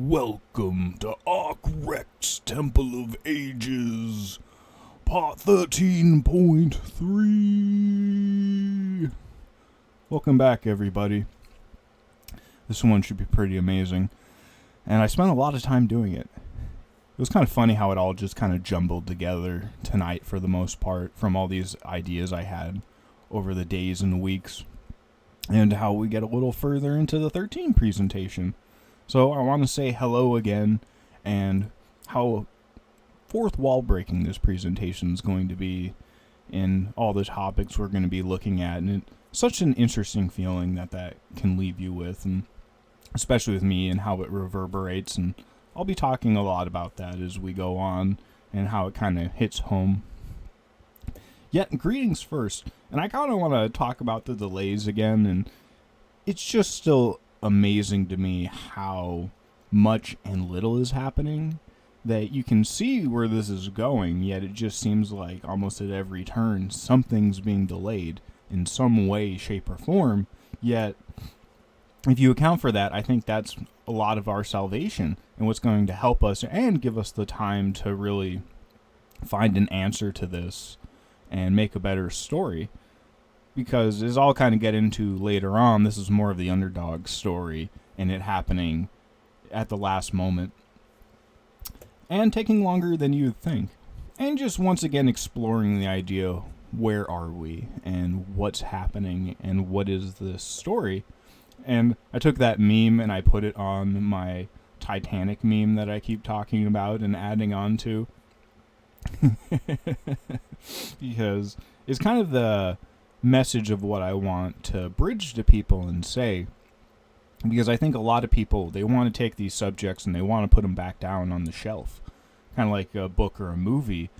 Welcome to Archetypes Temple of Ages, part 13.3. Welcome back, everybody. This one should be pretty amazing, and I spent a lot of time doing it. It was kind of funny how it all just kind of jumbled together tonight for the most part from all these ideas I had over the days and weeks, and how we get a little further into the 13 presentation. So I want to say hello again, and how fourth wall breaking this presentation is going to be in all the topics we're going to be looking at. And it's such an interesting feeling that can leave you with, and especially with me and how it reverberates. And I'll be talking a lot about that as we go on and how it kind of hits home. Yet, greetings first. And I kind of want to talk about the delays again, and it's just still amazing to me how much and little is happening, that you can see where this is going, yet it just seems like almost at every turn something's being delayed in some way, shape, or form. Yet if you account for that, I think that's a lot of our salvation and what's going to help us and give us the time to really find an answer to this and make a better story. Because as I'll kind of get into later on, this is more of the underdog story and it happening at the last moment and taking longer than you'd think. And just once again exploring the idea, where are we and what's happening and what is this story? And I took that meme and I put it on my Titanic meme that I keep talking about and adding on to. Because it's kind of the message of what I want to bridge to people and say, because I think a lot of people, they want to take these subjects and they want to put them back down on the shelf, kind of like a book or a movie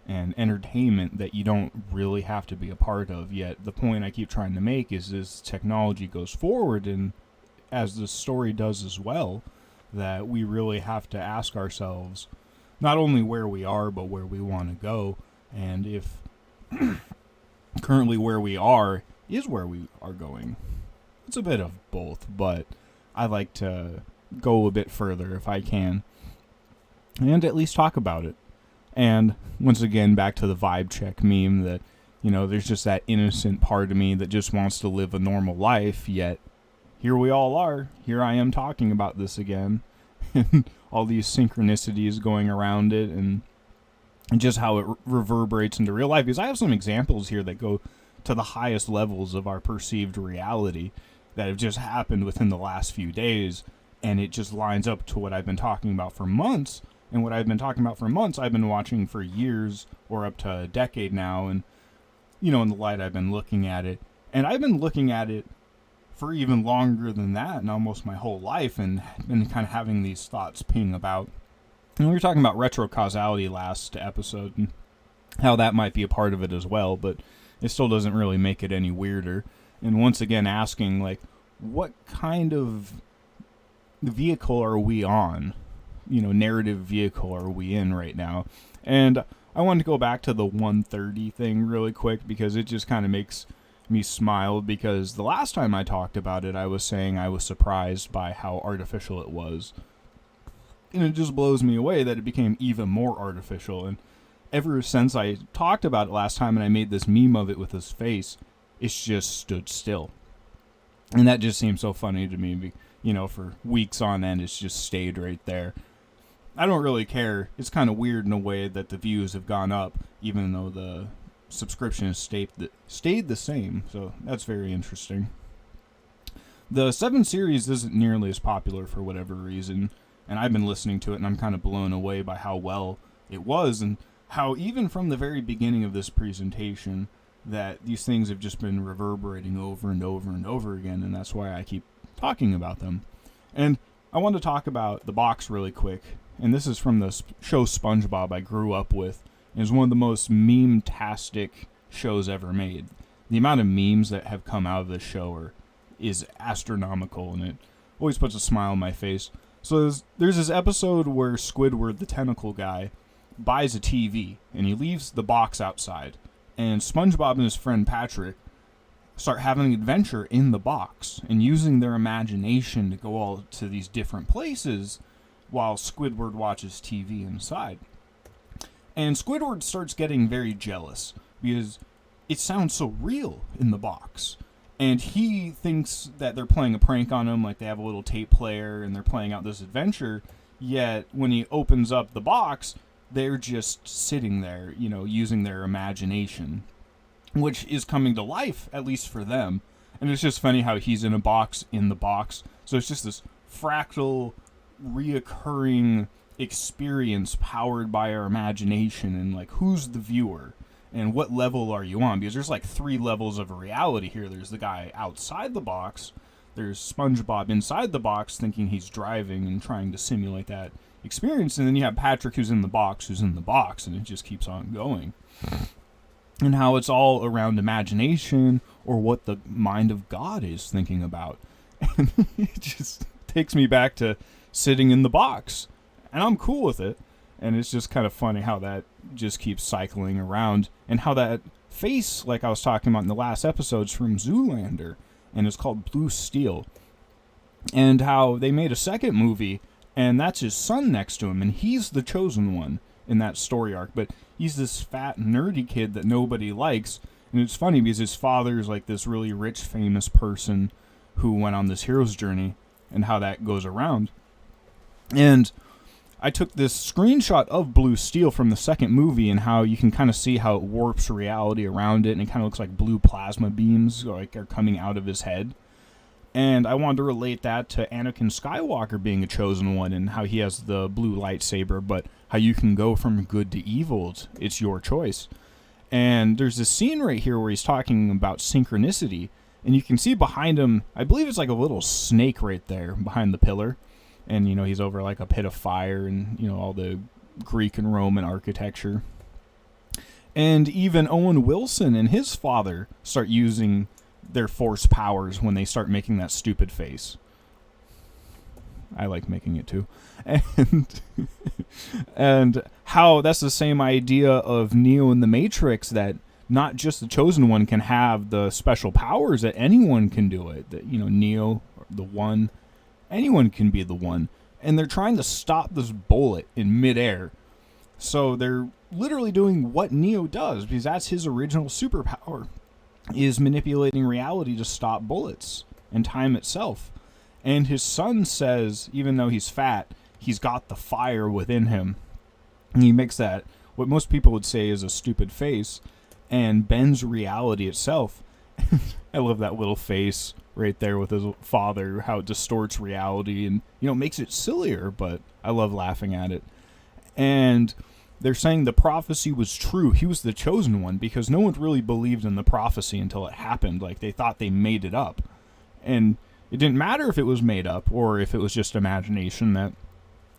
and entertainment that you don't really have to be a part of. Yet the point I keep trying to make is, as technology goes forward and as the story does as well, that we really have to ask ourselves not only where we are but where we want to go, and if currently where we are is where we are going. It's a bit of both, but I like to go a bit further if I can and at least talk about it. And once again, back to the vibe check meme, that, you know, there's just that innocent part of me that just wants to live a normal life, yet here we all are. Here I am talking about this again and all these synchronicities going around it, and just how it reverberates into real life. Because I have some examples here that go to the highest levels of our perceived reality that have just happened within the last few days, and it just lines up to what I've been talking about for months. And what I've been talking about for months, I've been watching for years or up to a decade now. And, you know, in the light I've been looking at it, and I've been looking at it for even longer than that, and almost my whole life, and been kind of having these thoughts ping about. And we were talking about retrocausality last episode and how that might be a part of it as well, but it still doesn't really make it any weirder. And once again, asking, like, what kind of vehicle are we on? You know, narrative vehicle are we in right now? And I wanted to go back to the 130 thing really quick, because it just kind of makes me smile, because the last time I talked about it, I was saying I was surprised by how artificial it was. And it just blows me away that it became even more artificial. And ever since I talked about it last time and I made this meme of it with his face, it's just stood still. And that just seems so funny to me. You know, for weeks on end, it's just stayed right there. I don't really care. It's kind of weird in a way that the views have gone up, even though the subscription has stayed the same. So that's very interesting. The 7 series isn't nearly as popular for whatever reason, and I've been listening to it, and I'm kind of blown away by how well it was, and how even from the very beginning of this presentation, that these things have just been reverberating over and over and over again, and that's why I keep talking about them. And I want to talk about The Box really quick, and this is from the show SpongeBob I grew up with. It's one of the most meme-tastic shows ever made. The amount of memes that have come out of this show is astronomical, and it always puts a smile on my face. So there's this episode where Squidward, the tentacle guy, buys a TV, and he leaves the box outside. And SpongeBob and his friend Patrick start having an adventure in the box and using their imagination to go all to these different places while Squidward watches TV inside. And Squidward starts getting very jealous because it sounds so real in the box. And he thinks that they're playing a prank on him, like they have a little tape player and they're playing out this adventure. Yet when he opens up the box, they're just sitting there, using their imagination, which is coming to life, at least for them. And it's just funny how he's in a box in the box. So it's just this fractal, reoccurring experience powered by our imagination, and like, who's the viewer and what level are you on? Because there's like 3 levels of reality here. There's the guy outside the box, there's SpongeBob inside the box thinking he's driving and trying to simulate that experience, and then you have Patrick who's in the box, and it just keeps on going. And how it's all around imagination, or what the mind of God is thinking about. And it just takes me back to sitting in the box. And I'm cool with it. And it's just kind of funny how that just keeps cycling around. And how that face, like I was talking about in the last episodes, from Zoolander. And it's called Blue Steel. And how they made a second movie, and that's his son next to him. And he's the chosen one in that story arc. But he's this fat, nerdy kid that nobody likes. And it's funny because his father is like this really rich, famous person who went on this hero's journey, and how that goes around. And I took this screenshot of Blue Steel from the second movie, and how you can kind of see how it warps reality around it, and it kind of looks like blue plasma beams like are coming out of his head. And I wanted to relate that to Anakin Skywalker being a chosen one, and how he has the blue lightsaber, but how you can go from good to evil. It's your choice. And there's this scene right here where he's talking about synchronicity, and you can see behind him, I believe it's like a little snake right there behind the pillar. And, he's over like a pit of fire, and, all the Greek and Roman architecture. And even Owen Wilson and his father start using their force powers when they start making that stupid face. I like making it too. And how that's the same idea of Neo in the Matrix, that not just the chosen one can have the special powers, that anyone can do it. That, Neo, the one, anyone can be the one. And they're trying to stop this bullet in midair. So they're literally doing what Neo does, because that's his original superpower, is manipulating reality to stop bullets and time itself. And his son says, even though he's fat, he's got the fire within him. And he makes that, what most people would say is a stupid face, and bends reality itself. I love that little face right there with his father, how it distorts reality and, makes it sillier, but I love laughing at it. And they're saying the prophecy was true. He was the chosen one, because no one really believed in the prophecy until it happened. Like, they thought they made it up. And it didn't matter if it was made up or if it was just imagination, that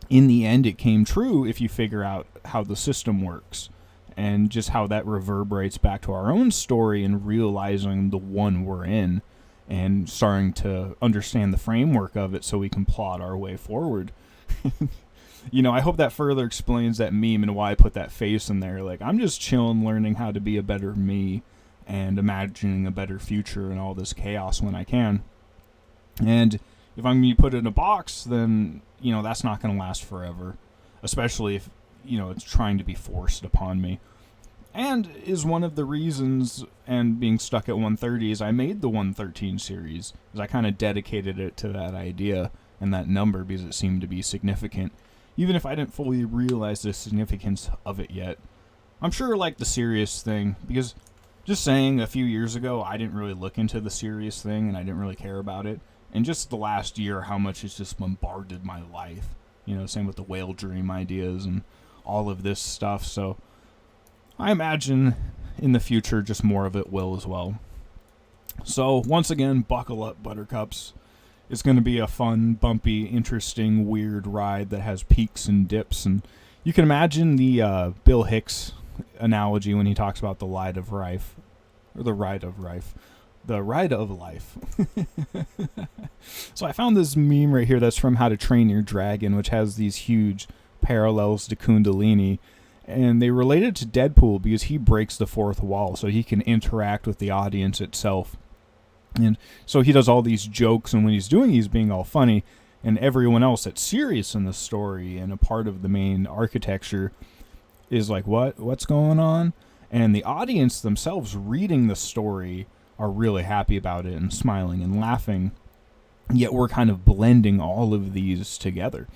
in the end it came true if you figure out how the system works, and just how that reverberates back to our own story, and realizing the one we're in, and starting to understand the framework of it so we can plot our way forward. I hope that further explains that meme and why I put that face in there. Like, I'm just chilling, learning how to be a better me, and imagining a better future and all this chaos when I can. And if I'm going to put it in a box, then, that's not going to last forever. Especially if, it's trying to be forced upon me. And is one of the reasons, and being stuck at 130, is I made the 113 series. Is I kind of dedicated it to that idea and that number, because it seemed to be significant. Even if I didn't fully realize the significance of it yet. I'm sure, like, the serious thing, because just saying, a few years ago, I didn't really look into the serious thing, and I didn't really care about it. And just the last year, how much it's just bombarded my life. Same with the whale dream ideas and all of this stuff. So I imagine in the future, just more of it will as well. So once again, buckle up, Buttercups. It's going to be a fun, bumpy, interesting, weird ride that has peaks and dips. And you can imagine the Bill Hicks analogy when he talks about the ride of life. Or the ride of life. The ride of life. So I found this meme right here that's from How to Train Your Dragon, which has these huge parallels to Kundalini. And they relate it to Deadpool because he breaks the fourth wall, so he can interact with the audience itself. And so he does all these jokes, and when he's doing, he's being all funny. and everyone else that's serious in the story and a part of the main architecture is like, what's going on? And the audience themselves reading the story are really happy about it and smiling and laughing. Yet we're kind of blending all of these together,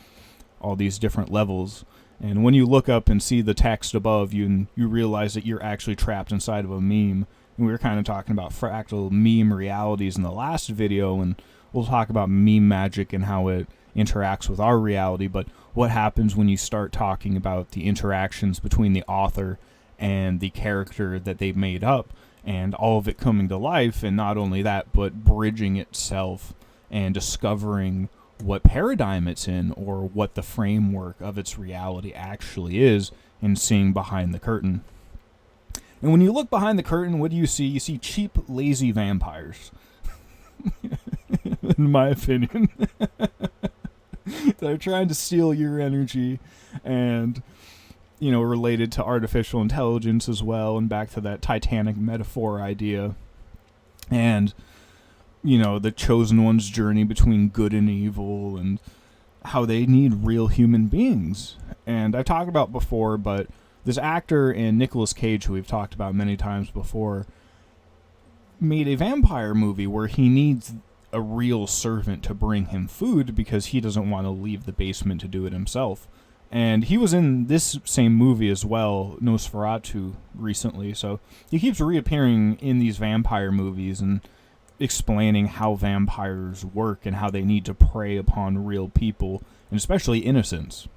all these different levels. And when you look up and see the text above you, and you realize that you're actually trapped inside of a meme. And we were kind of talking about fractal meme realities in the last video, and we'll talk about meme magic and how it interacts with our reality. But what happens when you start talking about the interactions between the author and the character that they've made up, and all of it coming to life, and not only that, but bridging itself and discovering what paradigm it's in, or what the framework of its reality actually is, and seeing behind the curtain. And when you look behind the curtain, what do you see? You see cheap, lazy vampires. In my opinion. They're trying to steal your energy, and, you know, related to artificial intelligence as well, and back to that Titanic metaphor idea. And, you know, the chosen one's journey between good and evil, and how they need real human beings. And I've talked about before, but this actor and Nicolas Cage, who we've talked about many times before, made a vampire movie where he needs a real servant to bring him food because he doesn't want to leave the basement to do it himself. And he was in this same movie as well, Nosferatu, recently. So he keeps reappearing in these vampire movies and explaining how vampires work and how they need to prey upon real people, and especially innocents.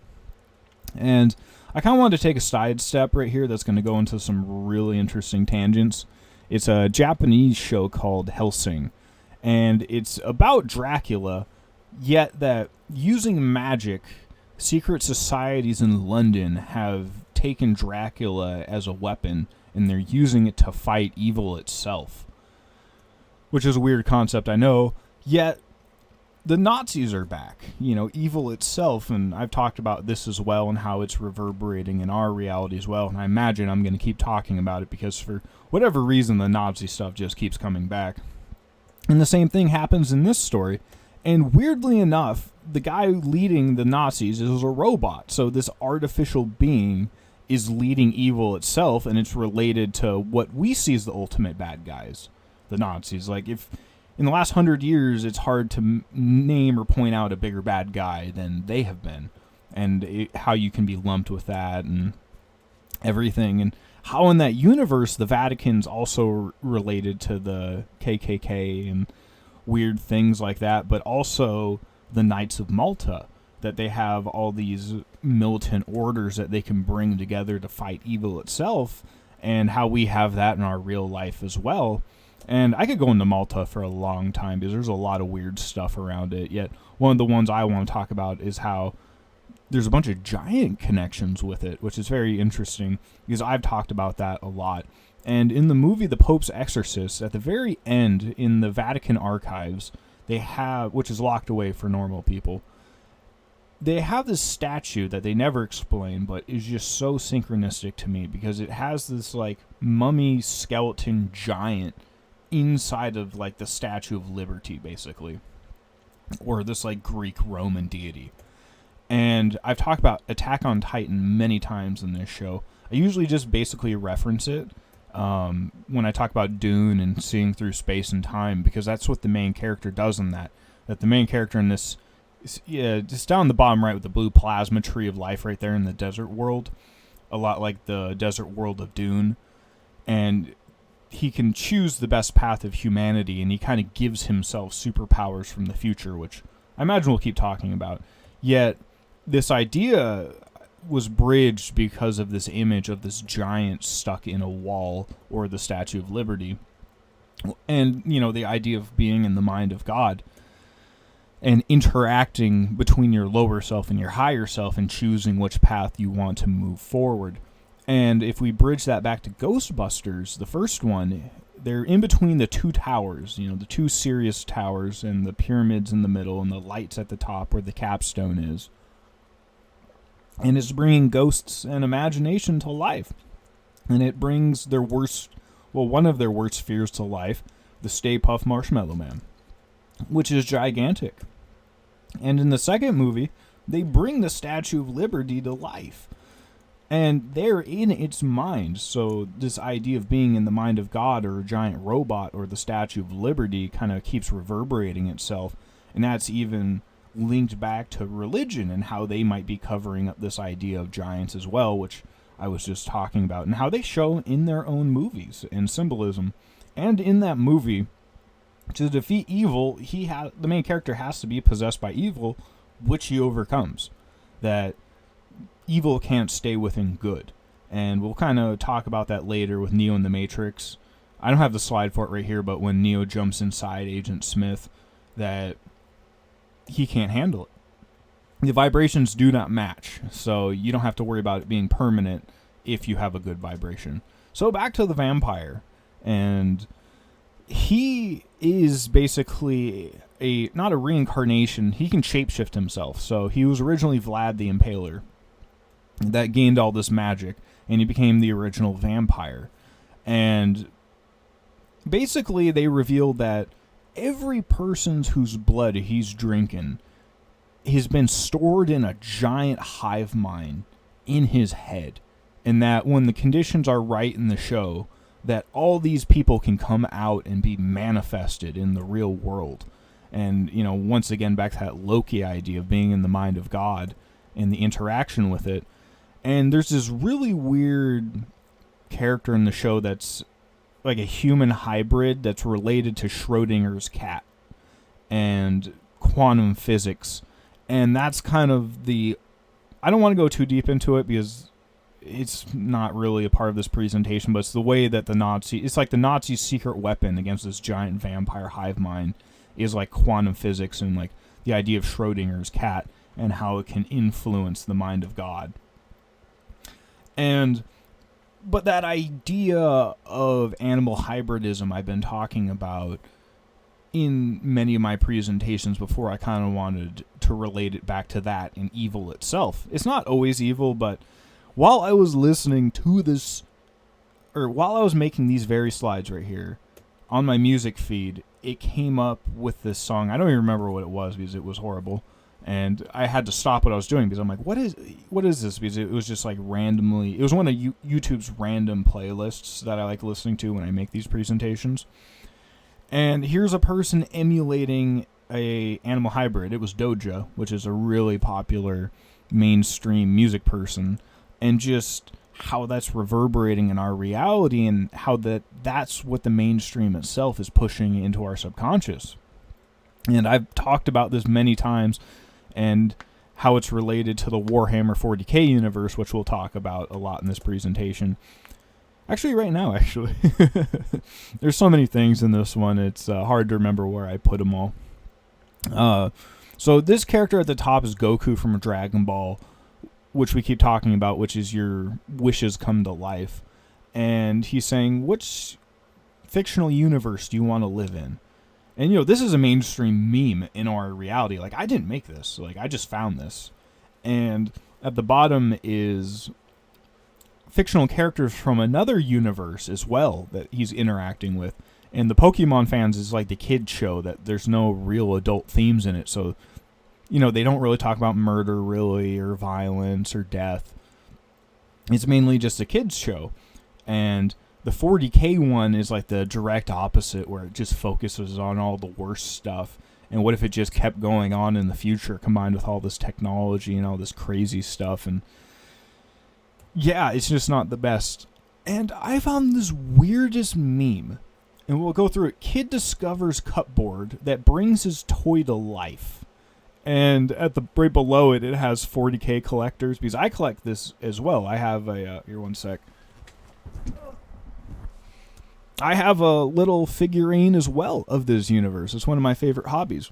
And I kind of wanted to take a sidestep right here that's going to go into some really interesting tangents. It's a Japanese show called Hellsing, and it's about Dracula, yet that using magic, secret societies in London have taken Dracula as a weapon, and they're using it to fight evil itself. Which is a weird concept, I know, yet the Nazis are back, you know, evil itself, and I've talked about this as well and how it's reverberating in our reality as well, and I imagine I'm going to keep talking about it because for whatever reason the Nazi stuff just keeps coming back. And the same thing happens in this story, and weirdly enough, the guy leading the Nazis is a robot, so this artificial being is leading evil itself, and it's related to what we see as the ultimate bad guys, the Nazis. Like, if in the last 100 years, it's hard to name or point out a bigger bad guy than they have been, and how you can be lumped with that and everything, and how in that universe the Vatican's also related to the KKK and weird things like that, but also the Knights of Malta, that they have all these militant orders that they can bring together to fight evil itself, and how we have that in our real life as well. And I could go into Malta for a long time because there's a lot of weird stuff around it. Yet one of the ones I want to talk about is how there's a bunch of giant connections with it, which is very interesting because I've talked about that a lot. And in the movie The Pope's Exorcist, at the very end in the Vatican archives, they have, which is locked away for normal people, they have this statue that they never explain, but is just so synchronistic to me because it has this like mummy skeleton giant inside of like the Statue of Liberty, basically, or this like Greek Roman deity. And I've talked about Attack on Titan many times in this show. I usually just basically reference it when I talk about Dune and seeing through space and time, because that's what the main character does in that. That the main character in this, just down the bottom right with the blue plasma tree of life right there in the desert world, a lot like the desert world of Dune, and he can choose the best path of humanity, and he kind of gives himself superpowers from the future, which I imagine we'll keep talking about. Yet, this idea was bridged because of this image of this giant stuck in a wall, or the Statue of Liberty. And, you know, the idea of being in the mind of God, and interacting between your lower self and your higher self, and choosing which path you want to move forward. And if we bridge that back to Ghostbusters, the first one, they're in between the two towers, you know, the two Sirius towers, and the pyramids in the middle, and the lights at the top where the capstone is. And it's bringing ghosts and imagination to life. And it brings their worst, well, one of their worst fears to life, the Stay Puft Marshmallow Man, which is gigantic. And in the second movie, they bring the Statue of Liberty to life. And they're in its mind. So this idea of being in the mind of God or a giant robot or the Statue of Liberty kind of keeps reverberating itself. And that's even linked back to religion and how they might be covering up this idea of giants as well, which I was just talking about, and how they show in their own movies and symbolism. And in that movie, to defeat evil, the main character has to be possessed by evil, which he overcomes. That evil can't stay within good. And we'll kind of talk about that later with Neo in the Matrix. I don't have the slide for it right here, but when Neo jumps inside Agent Smith, that he can't handle it. The vibrations do not match, so you don't have to worry about it being permanent if you have a good vibration. So back to the vampire, and he is basically not a reincarnation. He can shapeshift himself. So he was originally Vlad the Impaler that gained all this magic, and he became the original vampire. And basically they revealed that every person whose blood he's drinking has been stored in a giant hive mind in his head. And that when the conditions are right in the show, that all these people can come out and be manifested in the real world. And, once again, back to that Loki idea of being in the mind of God and the interaction with it. And there's this really weird character in the show that's like a human hybrid that's related to Schrodinger's cat and quantum physics. And that's kind of I don't want to go too deep into it because it's not really a part of this presentation, but it's the way that it's like the Nazis' secret weapon against this giant vampire hive mind is like quantum physics and like the idea of Schrodinger's cat and how it can influence the mind of God. But that idea of animal hybridism I've been talking about in many of my presentations before, I kind of wanted to relate it back to that and evil itself. It's not always evil, but while I was listening to this, or while I was making these very slides right here, on my music feed, it came up with this song. I don't even remember what it was because it was horrible. And I had to stop what I was doing because I'm like, what is this? Because it was just like randomly, it was one of YouTube's random playlists that I like listening to when I make these presentations. And here's a person emulating a animal hybrid. It was Doja, which is a really popular mainstream music person, and just how that's reverberating in our reality and how that's what the mainstream itself is pushing into our subconscious. And I've talked about this many times and how it's related to the Warhammer 40k universe, which we'll talk about a lot in this presentation. Actually, right now, there's so many things in this one, it's hard to remember where I put them all. So this character at the top is Goku from Dragon Ball, which we keep talking about, which is your wishes come to life. And he's saying, which fictional universe do you want to live in? And, this is a mainstream meme in our reality. Like, I didn't make this. Like, I just found this. And at the bottom is fictional characters from another universe as well that he's interacting with. And the Pokemon fans is like the kid show that there's no real adult themes in it. So, they don't really talk about murder, really, or violence, or death. It's mainly just a kid's show. And the 40k one is like the direct opposite, where it just focuses on all the worst stuff. And what if it just kept going on in the future, combined with all this technology and all this crazy stuff? And yeah, it's just not the best. And I found this weirdest meme. And we'll go through it. Kid discovers cupboard that brings his toy to life. And at the right below it, it has 40k collectors, because I collect this as well. I have here, one sec. I have a little figurine as well of this universe. It's one of my favorite hobbies.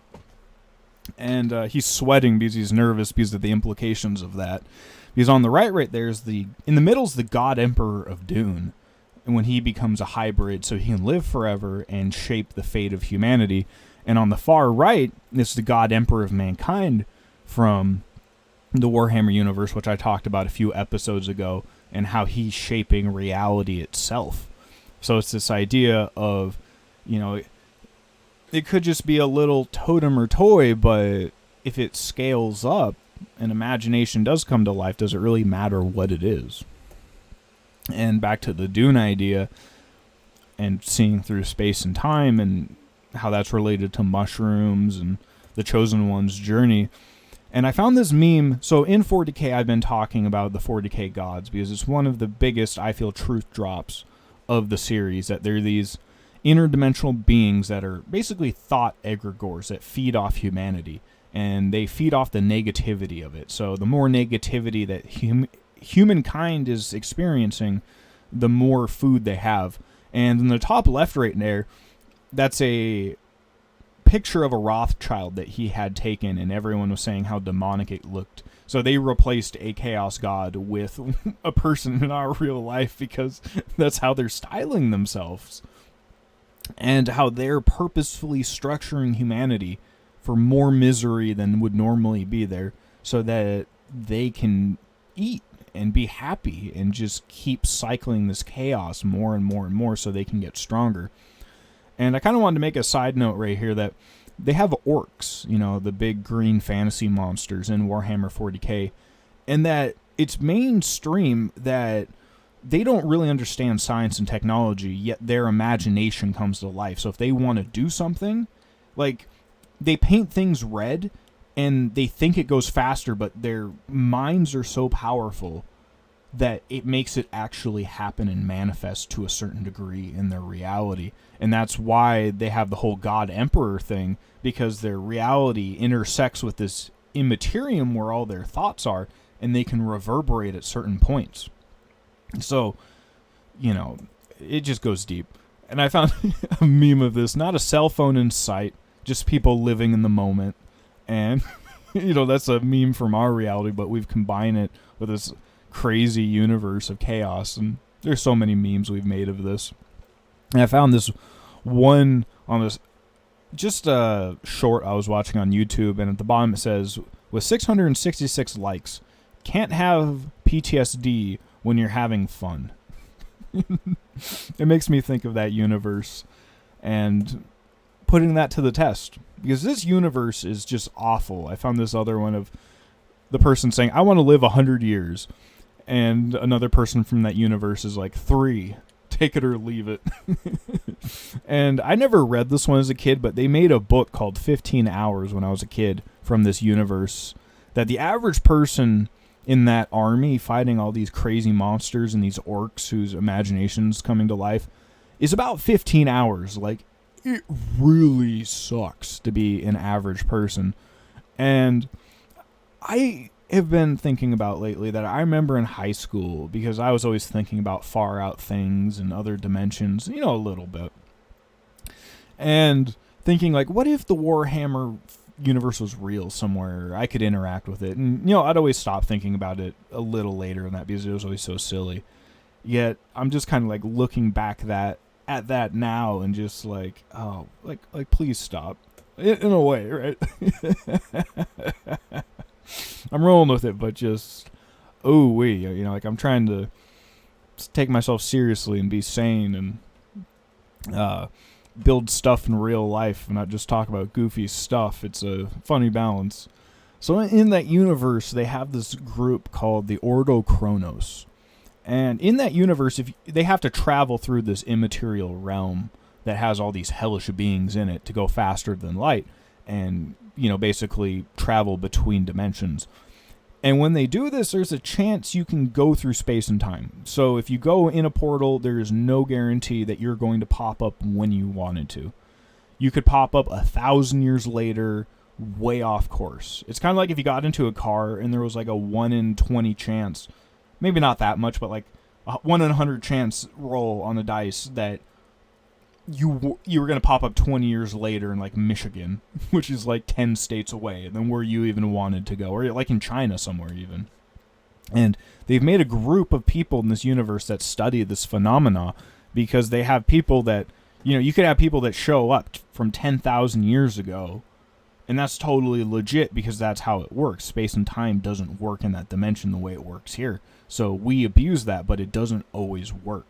And he's sweating because he's nervous because of the implications of that. Because on the right there is in the middle is the God Emperor of Dune. And when he becomes a hybrid, so he can live forever and shape the fate of humanity. And on the far right is the God Emperor of Mankind from the Warhammer universe, which I talked about a few episodes ago, and how he's shaping reality itself. So it's this idea of, it could just be a little totem or toy, but if it scales up and imagination does come to life, does it really matter what it is? And back to the Dune idea and seeing through space and time and how that's related to mushrooms and the Chosen One's journey. And I found this meme. So in 40K, I've been talking about the 40K gods because it's one of the biggest, I feel, truth drops of the series, that they're these interdimensional beings that are basically thought egregores that feed off humanity, and they feed off the negativity of it. So the more negativity that humankind is experiencing, the more food they have. And in the top left right there, that's a picture of a Rothschild that he had taken, and everyone was saying how demonic it looked. So they replaced a chaos god with a person in our real life because that's how they're styling themselves. And how they're purposefully structuring humanity for more misery than would normally be there so that they can eat and be happy and just keep cycling this chaos more and more and more so they can get stronger. And I kind of wanted to make a side note right here that they have orcs, the big green fantasy monsters in Warhammer 40K, and that it's mainstream that they don't really understand science and technology, yet their imagination comes to life. So if they want to do something, like, they paint things red and they think it goes faster, but their minds are so powerful that it makes it actually happen and manifest to a certain degree in their reality. And that's why they have the whole God Emperor thing, because their reality intersects with this immaterium where all their thoughts are, and they can reverberate at certain points. So, it just goes deep. And I found a meme of this, not a cell phone in sight, just people living in the moment. And, that's a meme from our reality, but we've combined it with this crazy universe of chaos. And there's so many memes we've made of this. And I found this one on this, just a short I was watching on YouTube, and at the bottom it says, with 666 likes, can't have PTSD when you're having fun. It makes me think of that universe and putting that to the test, because this universe is just awful. I found this other one of the person saying, I want to live 100 years. And another person from that universe is like, 3, take it or leave it. And I never read this one as a kid, but they made a book called 15 Hours when I was a kid from this universe, that the average person in that army fighting all these crazy monsters and these orcs whose imagination's coming to life is about 15 hours. Like, it really sucks to be an average person. And I have been thinking about lately that I remember in high school, because I was always thinking about far out things and other dimensions, a little bit. And thinking, like, what if the Warhammer universe was real somewhere, I could interact with it? And I'd always stop thinking about it a little later in that because it was always so silly. Yet I'm just kind of like looking back at that now and just like, oh, like please stop, in a way, right? I'm rolling with it, but just like I'm trying to take myself seriously and be sane and build stuff in real life and not just talk about goofy stuff. It's a funny balance. So in that universe, they have this group called the Ordo Chronos. And in that universe, they have to travel through this immaterial realm that has all these hellish beings in it to go faster than light and, basically travel between dimensions. And when they do this, there's a chance you can go through space and time. So if you go in a portal, there is no guarantee that you're going to pop up when you wanted to. You could pop up 1,000 years later, way off course. It's kind of like if you got into a car and there was like a 1 in 20 chance, maybe not that much, but like a 1 in 100 chance roll on the dice that you were going to pop up 20 years later in like Michigan, which is like 10 states away than where you even wanted to go, or like in China somewhere even. And they've made a group of people in this universe that study this phenomena, because they have people that, you could have people that show up from 10,000 years ago, and that's totally legit because that's how it works. Space and time doesn't work in that dimension the way it works here. So we abuse that, but it doesn't always work.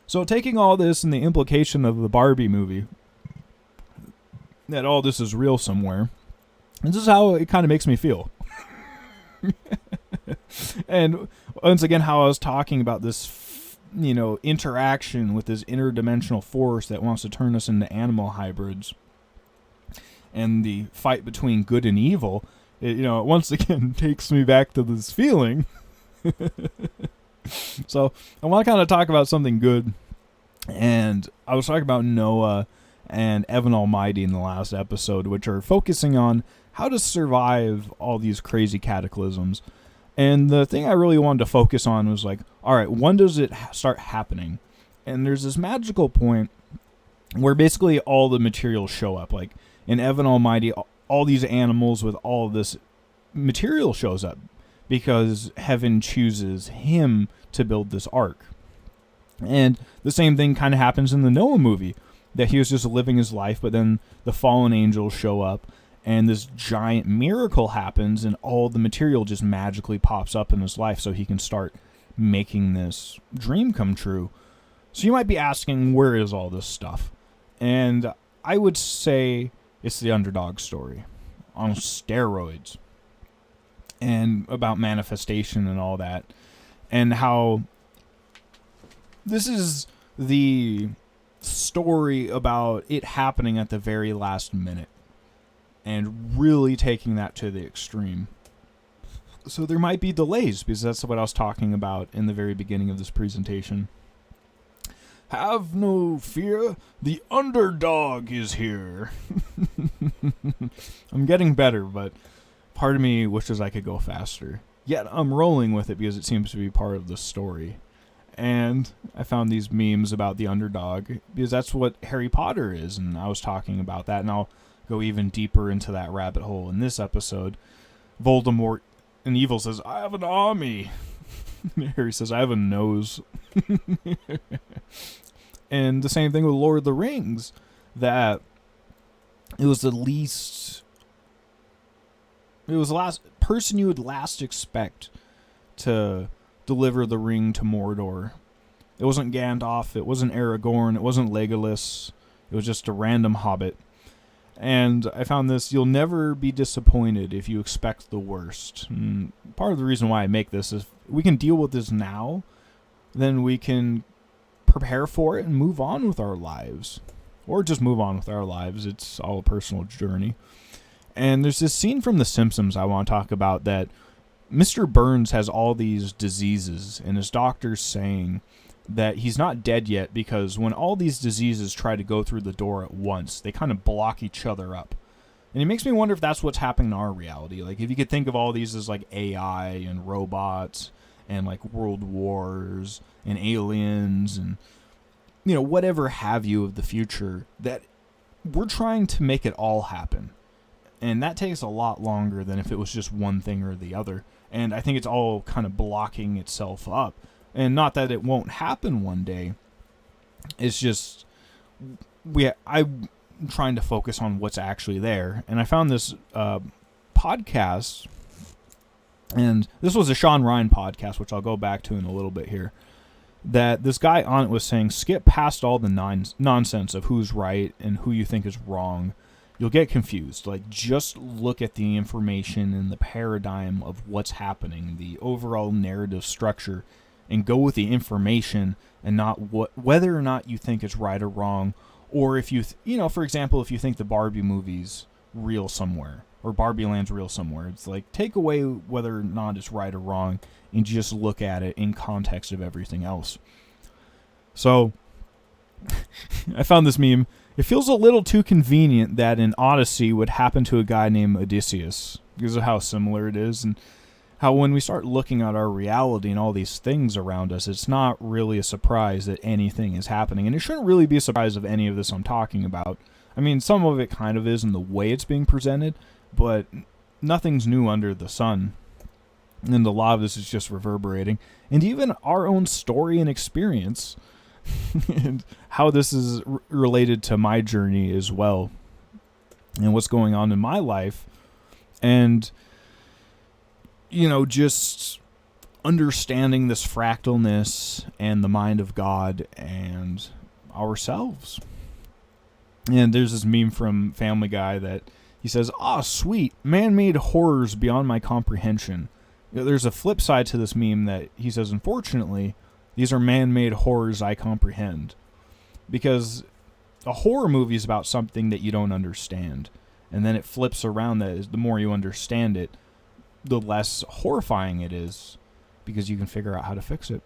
So taking all this and the implication of the Barbie movie, that all this is real somewhere. And this is how it kind of makes me feel. And once again, how I was talking about this, interaction with this interdimensional force that wants to turn us into animal hybrids, and the fight between good and evil, it once again takes me back to this feeling. So I want to kind of talk about something good. And I was talking about Noah and Evan Almighty in the last episode, which are focusing on how to survive all these crazy cataclysms. And the thing I really wanted to focus on was like, all right, when does it start happening? And there's this magical point where basically all the materials show up. Like in Evan Almighty, all these animals with all of this material shows up because heaven chooses him to build this ark. And the same thing kind of happens in the Noah movie, that he was just living his life, but then the fallen angels show up, and this giant miracle happens, and all the material just magically pops up in his life so he can start making this dream come true. So you might be asking, where is all this stuff? And I would say it's the underdog story on steroids, and about manifestation and all that, and how this is the story about it happening at the very last minute and really taking that to the extreme. So there might be delays, because that's what I was talking about in the very beginning of this presentation. Have no fear, the underdog is here. I'm getting better, but part of me wishes I could go faster. Yet I'm rolling with it because it seems to be part of the story. And I found these memes about the underdog because that's what Harry Potter is, and I was talking about that, and I'll go even deeper into that rabbit hole in this episode. Voldemort and Evil says, I have an army. Harry says, I have a nose. And the same thing with Lord of the Rings, that it was the last person you would last expect to deliver the ring to Mordor. It wasn't Gandalf, it wasn't Aragorn, it wasn't Legolas, it was just a random hobbit. And I found this, you'll never be disappointed if you expect the worst. And part of the reason why I make this is we can deal with this now, then we can prepare for it and move on with our lives. Or just move on with our lives. It's all a personal journey. And there's this scene from The Simpsons I want to talk about, that Mr. Burns has all these diseases, and his doctor's saying that he's not dead yet because when all these diseases try to go through the door at once, they kind of block each other up. And it makes me wonder if that's what's happening in our reality. Like, if you could think of all these as like AI and robots and like world wars and aliens and, whatever have you of the future, that we're trying to make it all happen. And that takes a lot longer than if it was just one thing or the other. And I think it's all kind of blocking itself up. And not that it won't happen one day. It's just I'm trying to focus on what's actually there. And I found this podcast, and this was a Sean Ryan podcast, which I'll go back to in a little bit here, that this guy on it was saying, skip past all the nonsense of who's right and who you think is wrong. You'll get confused. Like, just look at the information and the paradigm of what's happening, the overall narrative structure, and go with the information and not whether or not you think it's right or wrong. Or if for example, if you think the Barbie movie's real somewhere, or Barbie Land's real somewhere, it's like, take away whether or not it's right or wrong and just look at it in context of everything else. So, I found this meme. It feels a little too convenient that an Odyssey would happen to a guy named Odysseus, because of how similar it is, and how when we start looking at our reality and all these things around us, it's not really a surprise that anything is happening. And it shouldn't really be a surprise of any of this I'm talking about. I mean, some of it kind of is in the way it's being presented, but nothing's new under the sun. And a lot of this is just reverberating. And even our own story and experience and how this is related to my journey as well, and what's going on in my life, and just understanding this fractalness and the mind of God and ourselves. And there's this meme from Family Guy that he says, "Ah, sweet, man-made horrors beyond my comprehension." There's a flip side to this meme that he says, "Unfortunately, these are man-made horrors I comprehend." Because a horror movie is about something that you don't understand. And then it flips around that the more you understand it, the less horrifying it is, because you can figure out how to fix it.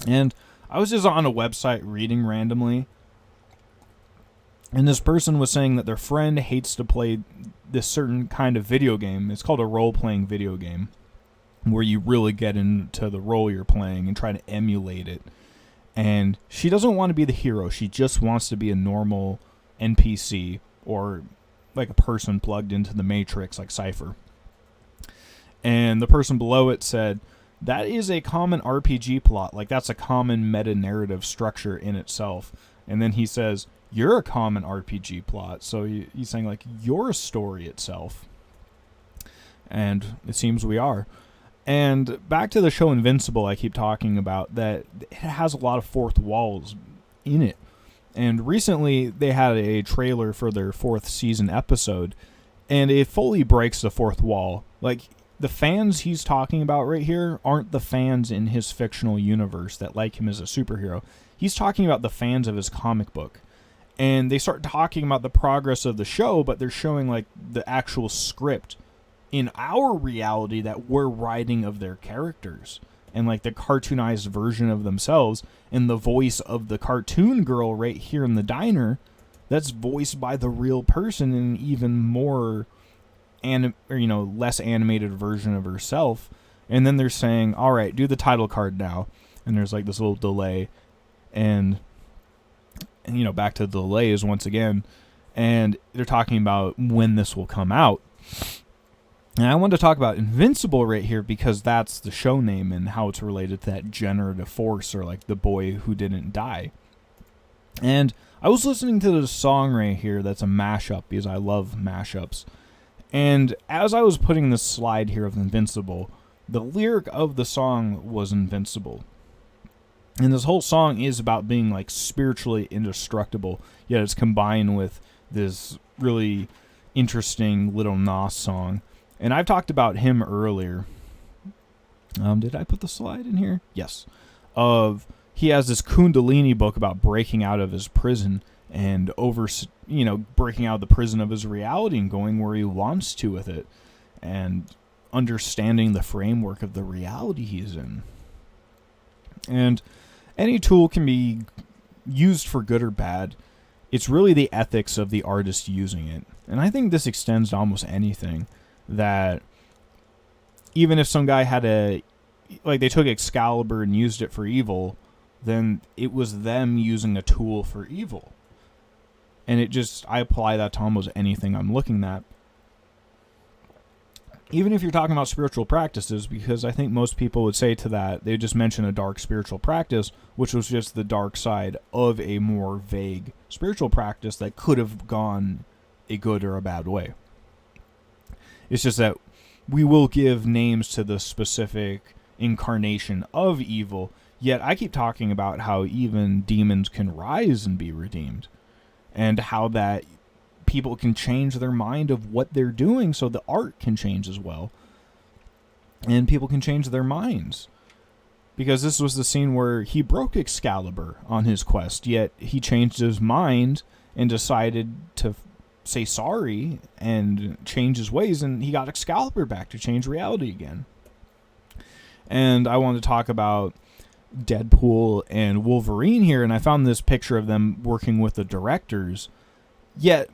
And I was just on a website reading randomly, and this person was saying that their friend hates to play this certain kind of video game. It's called a role-playing video game, where you really get into the role you're playing and try to emulate it. And she doesn't want to be the hero. She just wants to be a normal NPC, or like a person plugged into the Matrix, like Cypher. And the person below it said, that is a common RPG plot. Like, that's a common meta-narrative structure in itself. And then he says, you're a common RPG plot. So he's saying, like, you're a story itself. And it seems we are. And back to the show Invincible I keep talking about, that it has a lot of fourth walls in it. And recently they had a trailer for their 4th season episode, and it fully breaks the fourth wall. Like, the fans he's talking about right here aren't the fans in his fictional universe that like him as a superhero. He's talking about the fans of his comic book. And they start talking about the progress of the show, but they're showing, like, the actual script in our reality that we're writing of their characters, and like the cartoonized version of themselves, and the voice of the cartoon girl right here in the diner, that's voiced by the real person in an even more less animated version of herself. And then they're saying, all right, do the title card now. And there's like this little delay, and back to the delays once again, and they're talking about when this will come out. And I wanted to talk about Invincible right here because that's the show name and how it's related to that generative force, or like the boy who didn't die. And I was listening to this song right here that's a mashup, because I love mashups. And as I was putting this slide here of Invincible, the lyric of the song was invincible. And this whole song is about being like spiritually indestructible, yet it's combined with this really interesting Little Nas song. And I've talked about him earlier. Did I put the slide in here? Yes. He has this Kundalini book about breaking out of his prison and breaking out of the prison of his reality and going where he wants to with it, and understanding the framework of the reality he's in. And any tool can be used for good or bad. It's really the ethics of the artist using it. And I think this extends to almost anything. That even if some guy had they took Excalibur and used it for evil, then it was them using a tool for evil. And I apply that to almost anything I'm looking at. Even if you're talking about spiritual practices, because I think most people would say to that, they just mention a dark spiritual practice, which was just the dark side of a more vague spiritual practice that could have gone a good or a bad way. It's just that we will give names to the specific incarnation of evil, yet I keep talking about how even demons can rise and be redeemed, and how that people can change their mind of what they're doing, so the art can change as well, and people can change their minds. Because this was the scene where he broke Excalibur on his quest, yet he changed his mind and decided to say sorry and change his ways, and he got Excalibur back to change reality again. And I wanted to talk about Deadpool and Wolverine here, and I found this picture of them working with the directors. Yet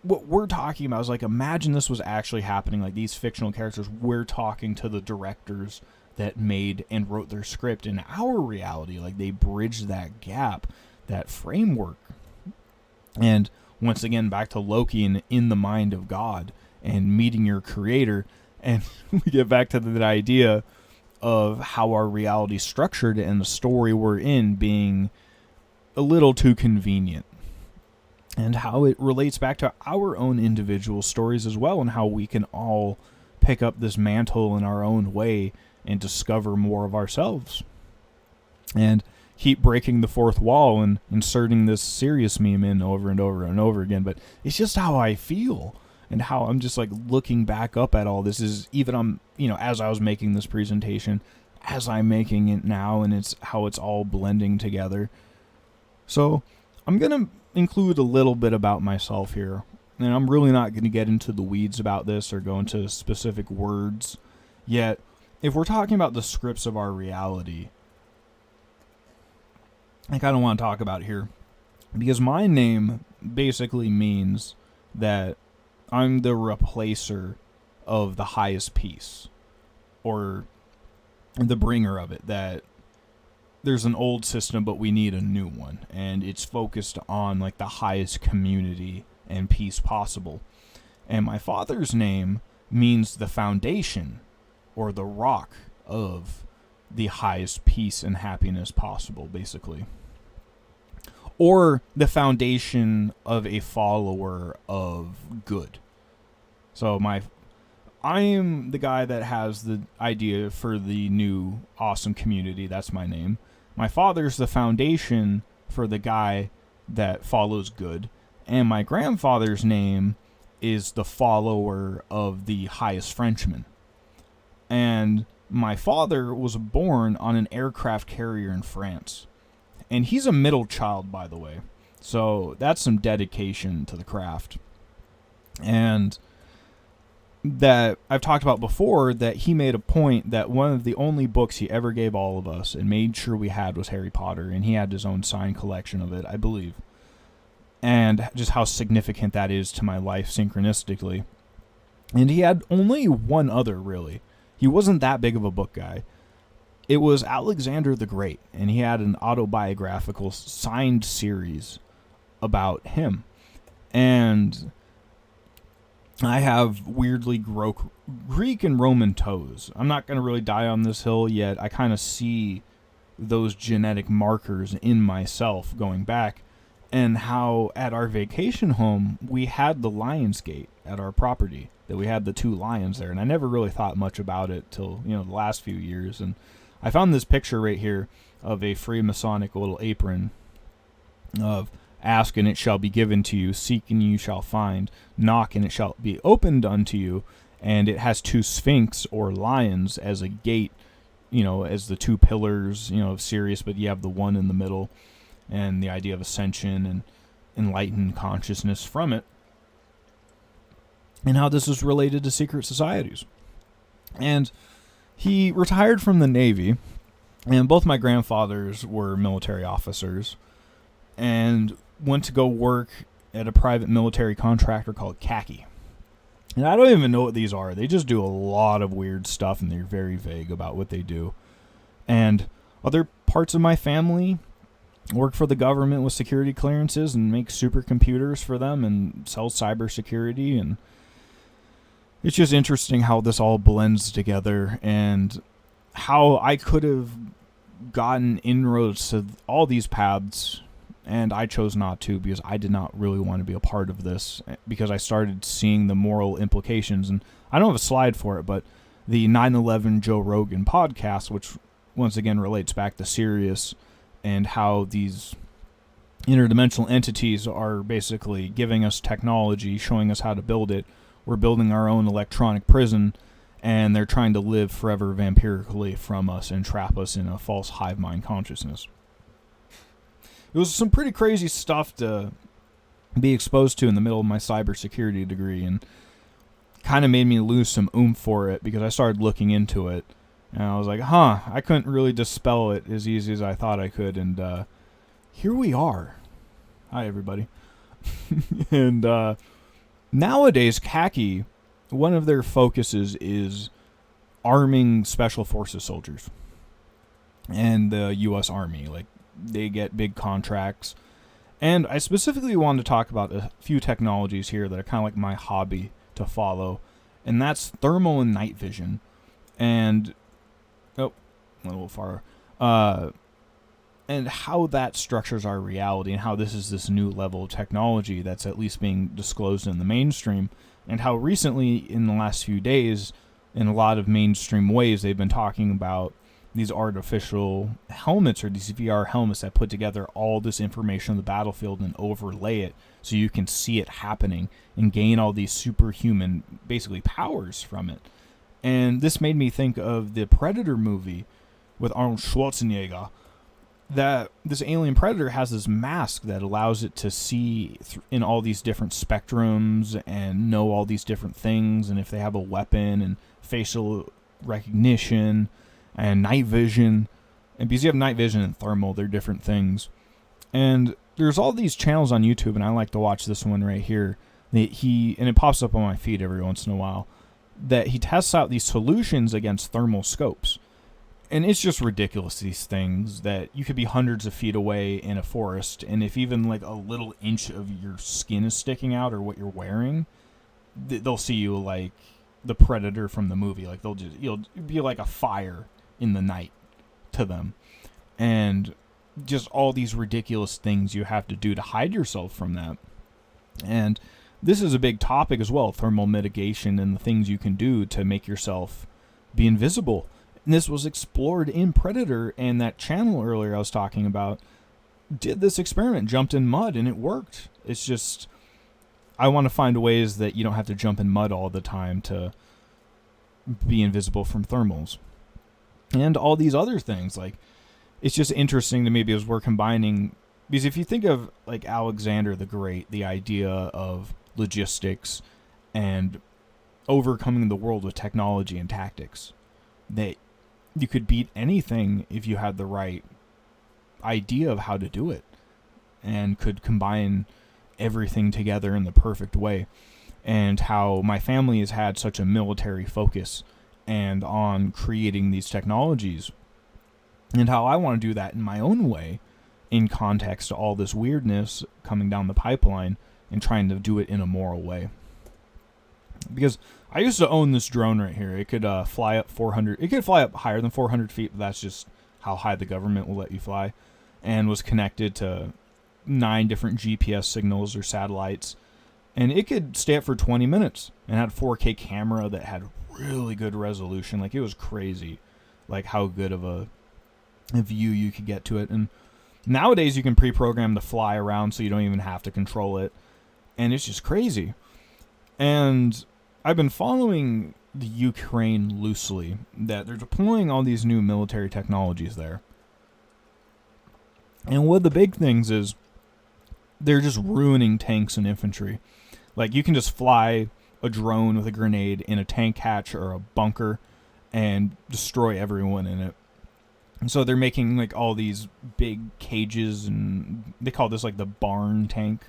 what we're talking about is, like, imagine this was actually happening. Like, these fictional characters, we're talking to the directors that made and wrote their script in our reality. Like, they bridged that gap, that framework. And once again, back to Loki and in the mind of God and meeting your creator. And we get back to the idea of how our reality is structured and the story we're in being a little too convenient. And how it relates back to our own individual stories as well, and how we can all pick up this mantle in our own way and discover more of ourselves. And keep breaking the fourth wall and inserting this serious meme in over and over and over again, but it's just how I feel and how I'm just like looking back up at all this is even as I was making this presentation, as I'm making it now, and it's how it's all blending together. So I'm going to include a little bit about myself here, and I'm really not going to get into the weeds about this or go into specific words yet. If we're talking about the scripts of our reality, I kind of want to talk about here, because my name basically means that I'm the replacer of the highest peace, or the bringer of it, that there's an old system but we need a new one, and it's focused on like the highest community and peace possible. And my father's name means the foundation or the rock of the highest peace and happiness possible, basically. Or the foundation of a follower of good. So I am the guy that has the idea for the new awesome community. That's my name. My father's the foundation for the guy that follows good. And my grandfather's name is the follower of the highest Frenchman. And my father was born on an aircraft carrier in France. And he's a middle child, by the way. So that's some dedication to the craft. And that I've talked about before, that he made a point that one of the only books he ever gave all of us and made sure we had was Harry Potter. And he had his own signed collection of it, I believe. And just how significant that is to my life synchronistically. And he had only one other, really. He wasn't that big of a book guy. It was Alexander the Great, and he had an autobiographical signed series about him. And I have weirdly Greek and Roman toes. I'm not going to really die on this hill yet. I kind of see those genetic markers in myself going back, and how at our vacation home we had the Lion's Gate at our property, that we had the two lions there. And I never really thought much about it till the last few years. And I found this picture right here of a Freemasonic little apron of ask and it shall be given to you, seek and you shall find, knock and it shall be opened unto you. And it has two sphinx or lions as a gate, as the two pillars, of Sirius, but you have the one in the middle, and the idea of ascension and enlightened consciousness from it, and how this is related to secret societies. And he retired from the Navy, and both my grandfathers were military officers, and went to go work at a private military contractor called Khaki. And I don't even know what these are. They just do a lot of weird stuff, and they're very vague about what they do. And other parts of my family work for the government with security clearances and make supercomputers for them and sell cybersecurity. And it's just interesting how this all blends together, and how I could have gotten inroads to all these paths, and I chose not to, because I did not really want to be a part of this, because I started seeing the moral implications. And I don't have a slide for it, but the 9/11 Joe Rogan podcast, which once again relates back to Sirius, and how these interdimensional entities are basically giving us technology, showing us how to build it. We're building our own electronic prison, and they're trying to live forever vampirically from us and trap us in a false hive mind consciousness. It was some pretty crazy stuff to be exposed to in the middle of my cybersecurity degree, and kind of made me lose some oomph for it, because I started looking into it, and I was like, I couldn't really dispel it as easy as I thought I could, and here we are. Hi, everybody. And nowadays, Khaki, one of their focuses is arming special forces soldiers and the U.S. Army. Like, they get big contracts. And I specifically wanted to talk about a few technologies here that are kind of like my hobby to follow, and that's thermal and night vision. And a little far. And how that structures our reality, and how this is this new level of technology that's at least being disclosed in the mainstream, and how recently, in the last few days, in a lot of mainstream ways, they've been talking about these artificial helmets or these VR helmets that put together all this information on the battlefield and overlay it so you can see it happening and gain all these superhuman, basically, powers from it. And this made me think of the Predator movie with Arnold Schwarzenegger, that this alien predator has this mask that allows it to see in all these different spectrums and know all these different things, and if they have a weapon, and facial recognition and night vision. And because you have night vision and thermal, they're different things. And there's all these channels on YouTube, and I like to watch this one right here. And it pops up on my feed every once in a while, that he tests out these solutions against thermal scopes. And it's just ridiculous, these things, that you could be hundreds of feet away in a forest, and if even like a little inch of your skin is sticking out or what you're wearing, they'll see you like the Predator from the movie. Like you'll be like a fire in the night to them. And just all these ridiculous things you have to do to hide yourself from that. And this is a big topic as well, thermal mitigation and the things you can do to make yourself be invisible. And this was explored in Predator, and that channel earlier I was talking about did this experiment, jumped in mud, and it worked. It's just, I want to find ways that you don't have to jump in mud all the time to be invisible from thermals. And all these other things, like, it's just interesting to me because we're combining, because if you think of like Alexander the Great, the idea of logistics and overcoming the world with technology and tactics, that you could beat anything if you had the right idea of how to do it and could combine everything together in the perfect way. And how my family has had such a military focus and on creating these technologies, and how I want to do that in my own way in context to all this weirdness coming down the pipeline and trying to do it in a moral way. Because I used to own this drone right here. It could fly up 400. It could fly up higher than 400 feet, but that's just how high the government will let you fly. And was connected to 9 different GPS signals or satellites. And it could stay up for 20 minutes and had a 4K camera that had really good resolution. Like, it was crazy, like how good of a view you could get to it. And nowadays you can pre-program to fly around so you don't even have to control it. And it's just crazy. And I've been following the Ukraine loosely, that they're deploying all these new military technologies there. And one of the big things is they're just ruining tanks and infantry. Like, you can just fly a drone with a grenade in a tank hatch or a bunker and destroy everyone in it. And so they're making like all these big cages, and they call this like the barn tank,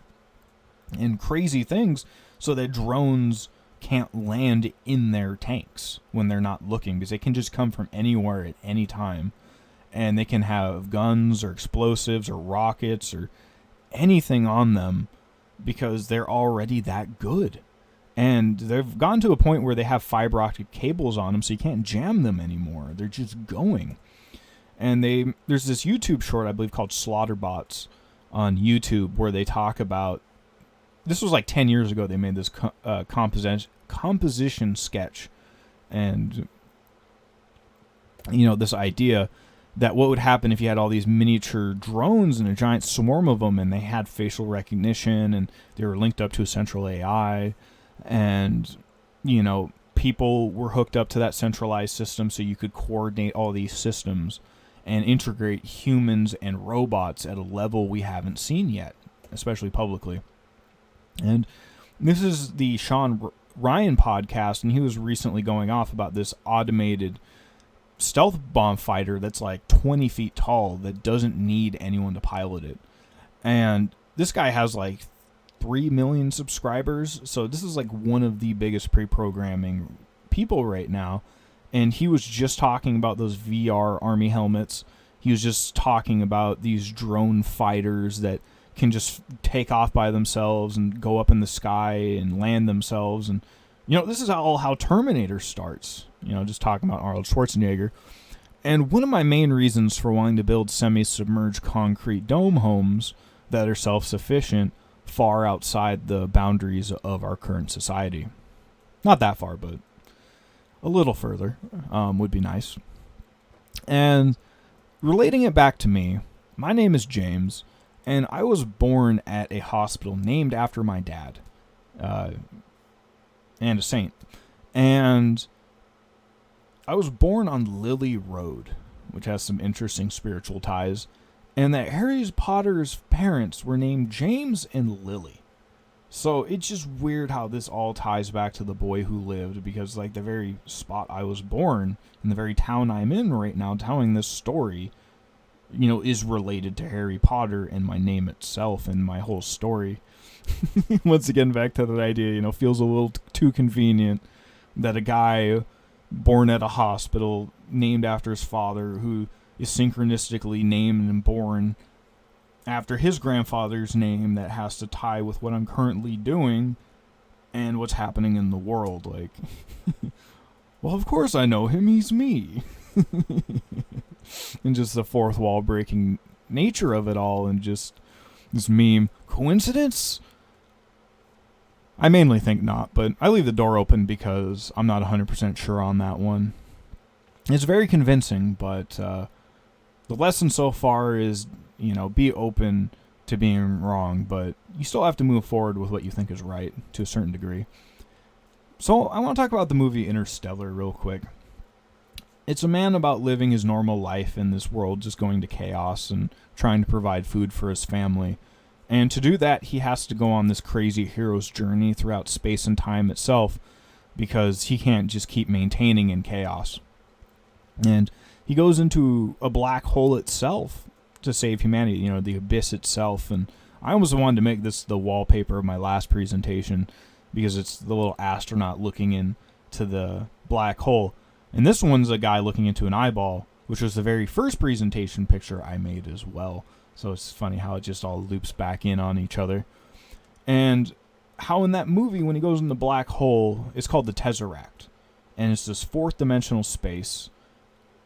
and crazy things so that drones can't land in their tanks when they're not looking, because they can just come from anywhere at any time. And they can have guns or explosives or rockets or anything on them because they're already that good. And they've gotten to a point where they have fiber optic cables on them, so you can't jam them anymore. They're just going. And there's this YouTube short, I believe, called Slaughterbots on YouTube, where they talk about, this was like 10 years ago, they made this composition sketch. And, this idea that what would happen if you had all these miniature drones and a giant swarm of them, and they had facial recognition, and they were linked up to a central AI, and, people were hooked up to that centralized system so you could coordinate all these systems and integrate humans and robots at a level we haven't seen yet, especially publicly. And this is the Sean Ryan podcast, and he was recently going off about this automated stealth bomb fighter that's like 20 feet tall that doesn't need anyone to pilot it. And this guy has like 3 million subscribers, so this is like one of the biggest pre-programming people right now. And he was just talking about those VR army helmets. He was just talking about these drone fighters that can just take off by themselves and go up in the sky and land themselves. And this is how Terminator starts, just talking about Arnold Schwarzenegger. And one of my main reasons for wanting to build semi-submerged concrete dome homes that are self-sufficient far outside the boundaries of our current society. Not that far, but a little further would be nice. And relating it back to me, my name is James, and I was born at a hospital named after my dad, uh, and a saint. And I was born on Lily Road, which has some interesting spiritual ties, and that Harry Potter's parents were named James and Lily. So it's just weird how this all ties back to the boy who lived, because like the very spot I was born, in the very town I'm in right now, telling this story, is related to Harry Potter and my name itself and my whole story. Once again, back to that idea, feels a little too convenient that a guy born at a hospital named after his father, who is synchronistically named and born after his grandfather's name, that has to tie with what I'm currently doing and what's happening in the world. Like, well, of course I know him, he's me. And just the fourth wall breaking nature of it all, and just this meme. Coincidence? I mainly think not, but I leave the door open because I'm not 100% sure on that one. It's very convincing, but the lesson so far is, be open to being wrong, but you still have to move forward with what you think is right to a certain degree. So I want to talk about the movie Interstellar real quick. It's a man about living his normal life in this world, just going to chaos and trying to provide food for his family. And to do that, he has to go on this crazy hero's journey throughout space and time itself, because he can't just keep maintaining in chaos. And he goes into a black hole itself to save humanity, the abyss itself. And I almost wanted to make this the wallpaper of my last presentation, because it's the little astronaut looking into the black hole. And this one's a guy looking into an eyeball, which was the very first presentation picture I made as well. So it's funny how it just all loops back in on each other. And how in that movie, when he goes in the black hole, it's called the Tesseract. And it's this fourth dimensional space,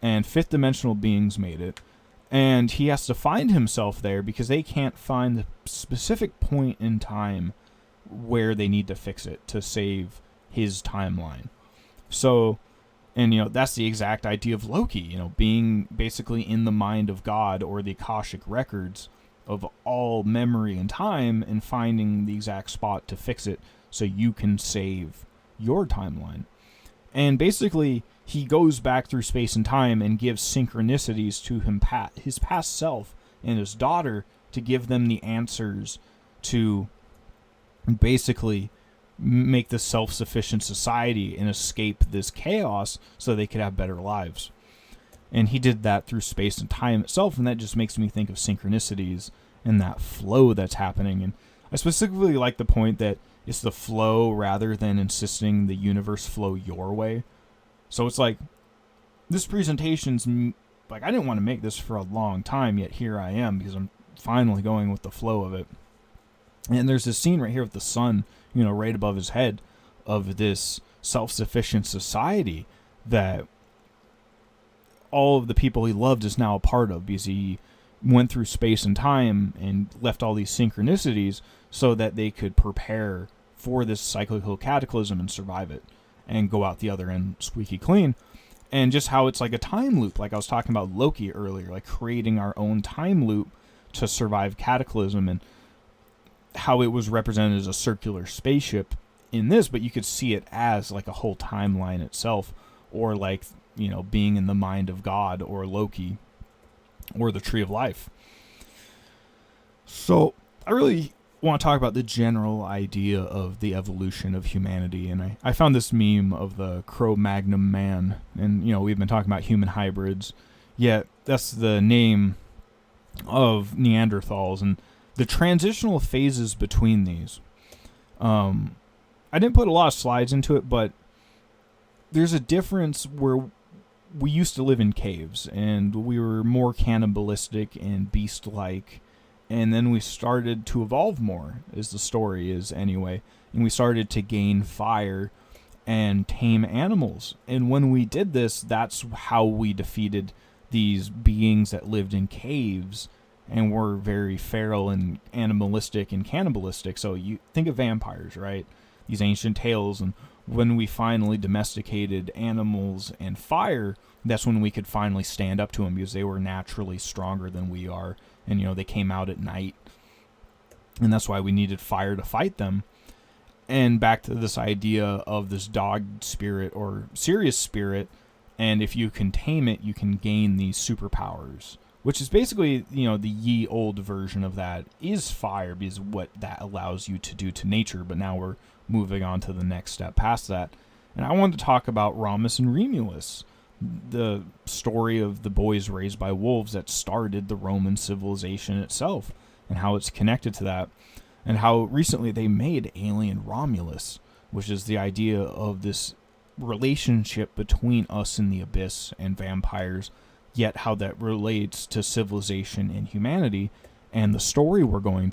and fifth dimensional beings made it. And he has to find himself there because they can't find the specific point in time where they need to fix it to save his timeline. So, and that's the exact idea of Loki, being basically in the mind of God, or the Akashic records of all memory and time, and finding the exact spot to fix it so you can save your timeline. And basically, he goes back through space and time and gives synchronicities to his past self and his daughter, to give them the answers to basically make this self-sufficient society and escape this chaos so they could have better lives. And he did that through space and time itself, and that just makes me think of synchronicities and that flow that's happening. And I specifically like the point that it's the flow rather than insisting the universe flow your way. So it's like, this presentation's like, I didn't want to make this for a long time, yet here I am, because I'm finally going with the flow of it. And there's this scene right here with the sun, right above his head, of this self-sufficient society that all of the people he loved is now a part of, because he went through space and time and left all these synchronicities so that they could prepare for this cyclical cataclysm and survive it and go out the other end squeaky clean. And just how it's like a time loop, like I was talking about Loki earlier, like creating our own time loop to survive cataclysm, and how it was represented as a circular spaceship in this, but you could see it as like a whole timeline itself, or like, being in the mind of God, or Loki, or the Tree of Life. So I really want to talk about the general idea of the evolution of humanity, and I found this meme of the Cro-Magnon man, and we've been talking about human hybrids, yet that's the name of Neanderthals, and the transitional phases between these. I didn't put a lot of slides into it, but there's a difference where we used to live in caves, and we were more cannibalistic and beast-like, and then we started to evolve more, as the story is anyway, and we started to gain fire and tame animals. And when we did this, that's how we defeated these beings that lived in caves and were very feral and animalistic and cannibalistic. So you think of vampires, right? These ancient tales, and when we finally domesticated animals and fire, that's when we could finally stand up to them, because they were naturally stronger than we are. And, they came out at night. And that's why we needed fire to fight them. And back to this idea of this dog spirit or serious spirit. And if you can tame it, you can gain these superpowers. Which is basically, the ye old version of that is fire, because what that allows you to do to nature. But now we're moving on to the next step past that. And I wanted to talk about Romulus and Remus, the story of the boys raised by wolves that started the Roman civilization itself, and how it's connected to that, and how recently they made Alien Romulus, which is the idea of this relationship between us and the abyss and vampires, yet how that relates to civilization and humanity, and the story we're going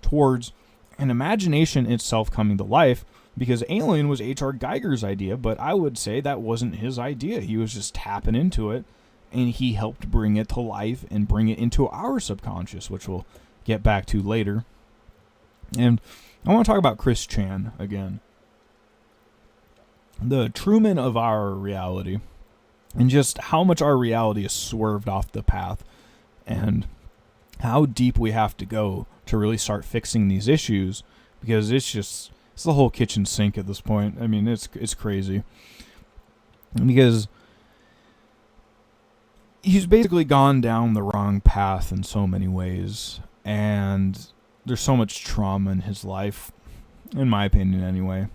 towards, and imagination itself coming to life. Because Alien was H.R. Geiger's idea, but I would say that wasn't his idea. He was just tapping into it, and he helped bring it to life and bring it into our subconscious, which we'll get back to later. And I want to talk about Chris Chan again. The Truman of our reality, and just how much our reality is swerved off the path, and how deep we have to go to really start fixing these issues, because it's the whole kitchen sink at this point. I mean, it's crazy. Because he's basically gone down the wrong path in so many ways. And there's so much trauma in his life, in my opinion anyway.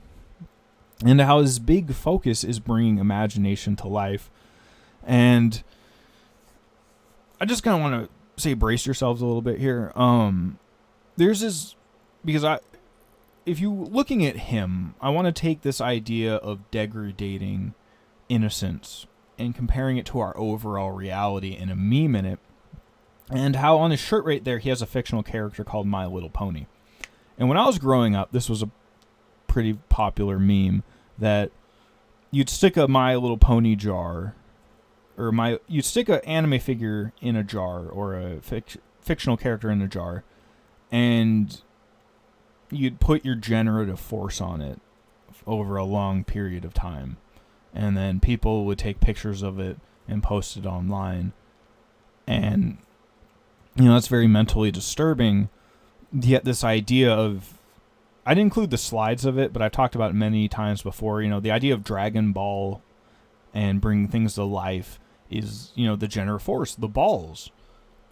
And how his big focus is bringing imagination to life. And I just kind of want to say brace yourselves a little bit here. There's this... Because if you looking at him, I want to take this idea of degrading innocence and comparing it to our overall reality in a meme in it, and how on his shirt right there he has a fictional character called My Little Pony. And when I was growing up, this was a pretty popular meme that you'd stick a My Little Pony jar, or you'd stick an anime figure in a jar, or a fictional character in a jar, and you'd put your generative force on it over a long period of time. And then people would take pictures of it and post it online. And, that's very mentally disturbing. Yet this idea of... I didn't include the slides of it, but I've talked about it many times before. The idea of Dragon Ball and bringing things to life is, the generative force, the balls.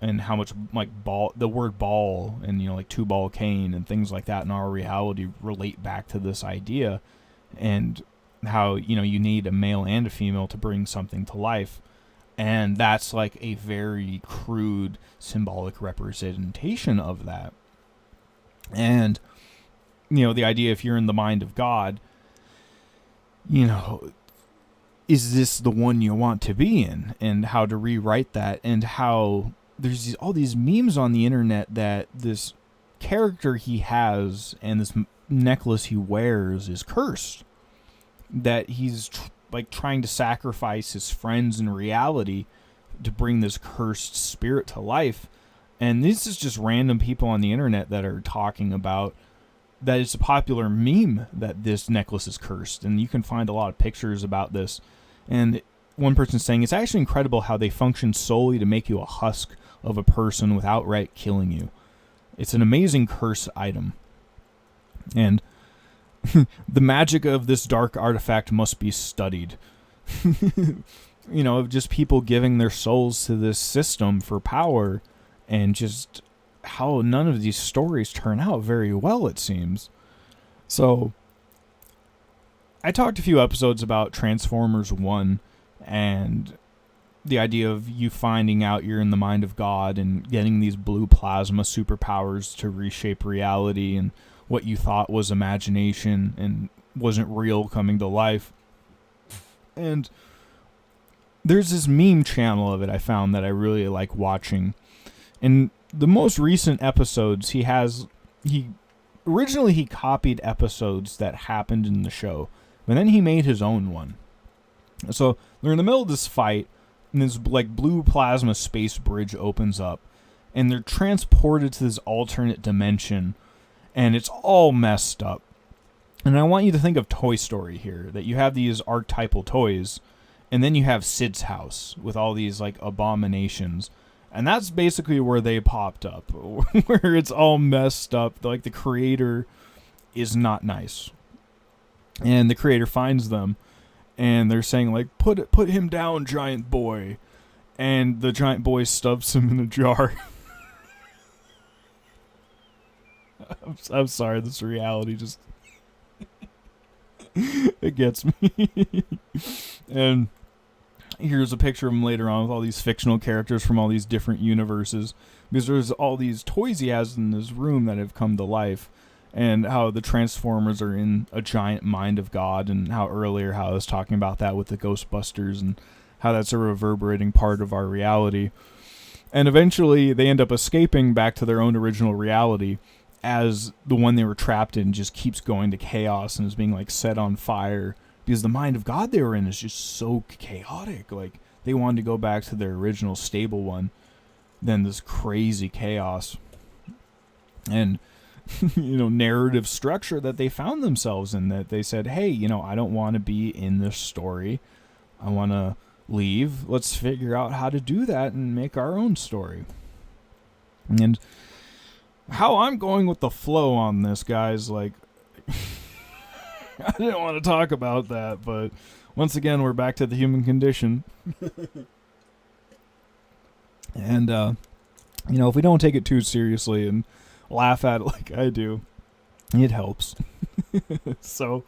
And how much the word ball and like 2-ball cane and things like that in our reality relate back to this idea, and how you need a male and a female to bring something to life, and that's like a very crude symbolic representation of that. And the idea, if you're in the mind of God, is this the one you want to be in, and how to rewrite that, and how there's all these memes on the internet that this character he has and this necklace he wears is cursed. That he's trying to sacrifice his friends in reality to bring this cursed spirit to life. And this is just random people on the internet that are talking about that it's a popular meme that this necklace is cursed. And you can find a lot of pictures about this. And one person saying, it's actually incredible how they function solely to make you a husk of a person without outright killing you. It's an amazing curse item. And the magic of this dark artifact must be studied. Just people giving their souls to this system for power, and just how none of these stories turn out very well, it seems. So, I talked a few episodes about Transformers 1, and the idea of you finding out you're in the mind of God and getting these blue plasma superpowers to reshape reality, and what you thought was imagination and wasn't real coming to life. And there's this meme channel of it I found that I really like watching. In the most recent episodes, he originally copied episodes that happened in the show, but then he made his own one. So they're in the middle of this fight, and this blue plasma space bridge opens up, and they're transported to this alternate dimension, and it's all messed up. And I want you to think of Toy Story here, that you have these archetypal toys, and then you have Sid's house with all these like abominations. And that's basically where they popped up, where it's all messed up. Like the creator is not nice. And the creator finds them, and they're saying like, put him down, giant boy. And the giant boy stuffs him in a jar. I'm sorry, this reality just it gets me. And here's a picture of him later on with all these fictional characters from all these different universes, because there's all these toys he has in this room that have come to life, and how the Transformers are in a giant mind of God, and how earlier how I was talking about that with the Ghostbusters and how that's a reverberating part of our reality. And eventually they end up escaping back to their own original reality, as the one they were trapped in just keeps going to chaos and is being like set on fire, because the mind of God they were in is just so chaotic. Like they wanted to go back to their original stable one, then this crazy chaos and narrative structure that they found themselves in, that they said, hey, I don't want to be in this story, I want to leave. Let's figure out how to do that and make our own story. And how I'm going with the flow on this, guys, like I didn't want to talk about that, but once again we're back to the human condition. And if we don't take it too seriously and laugh at it like I do, it helps. So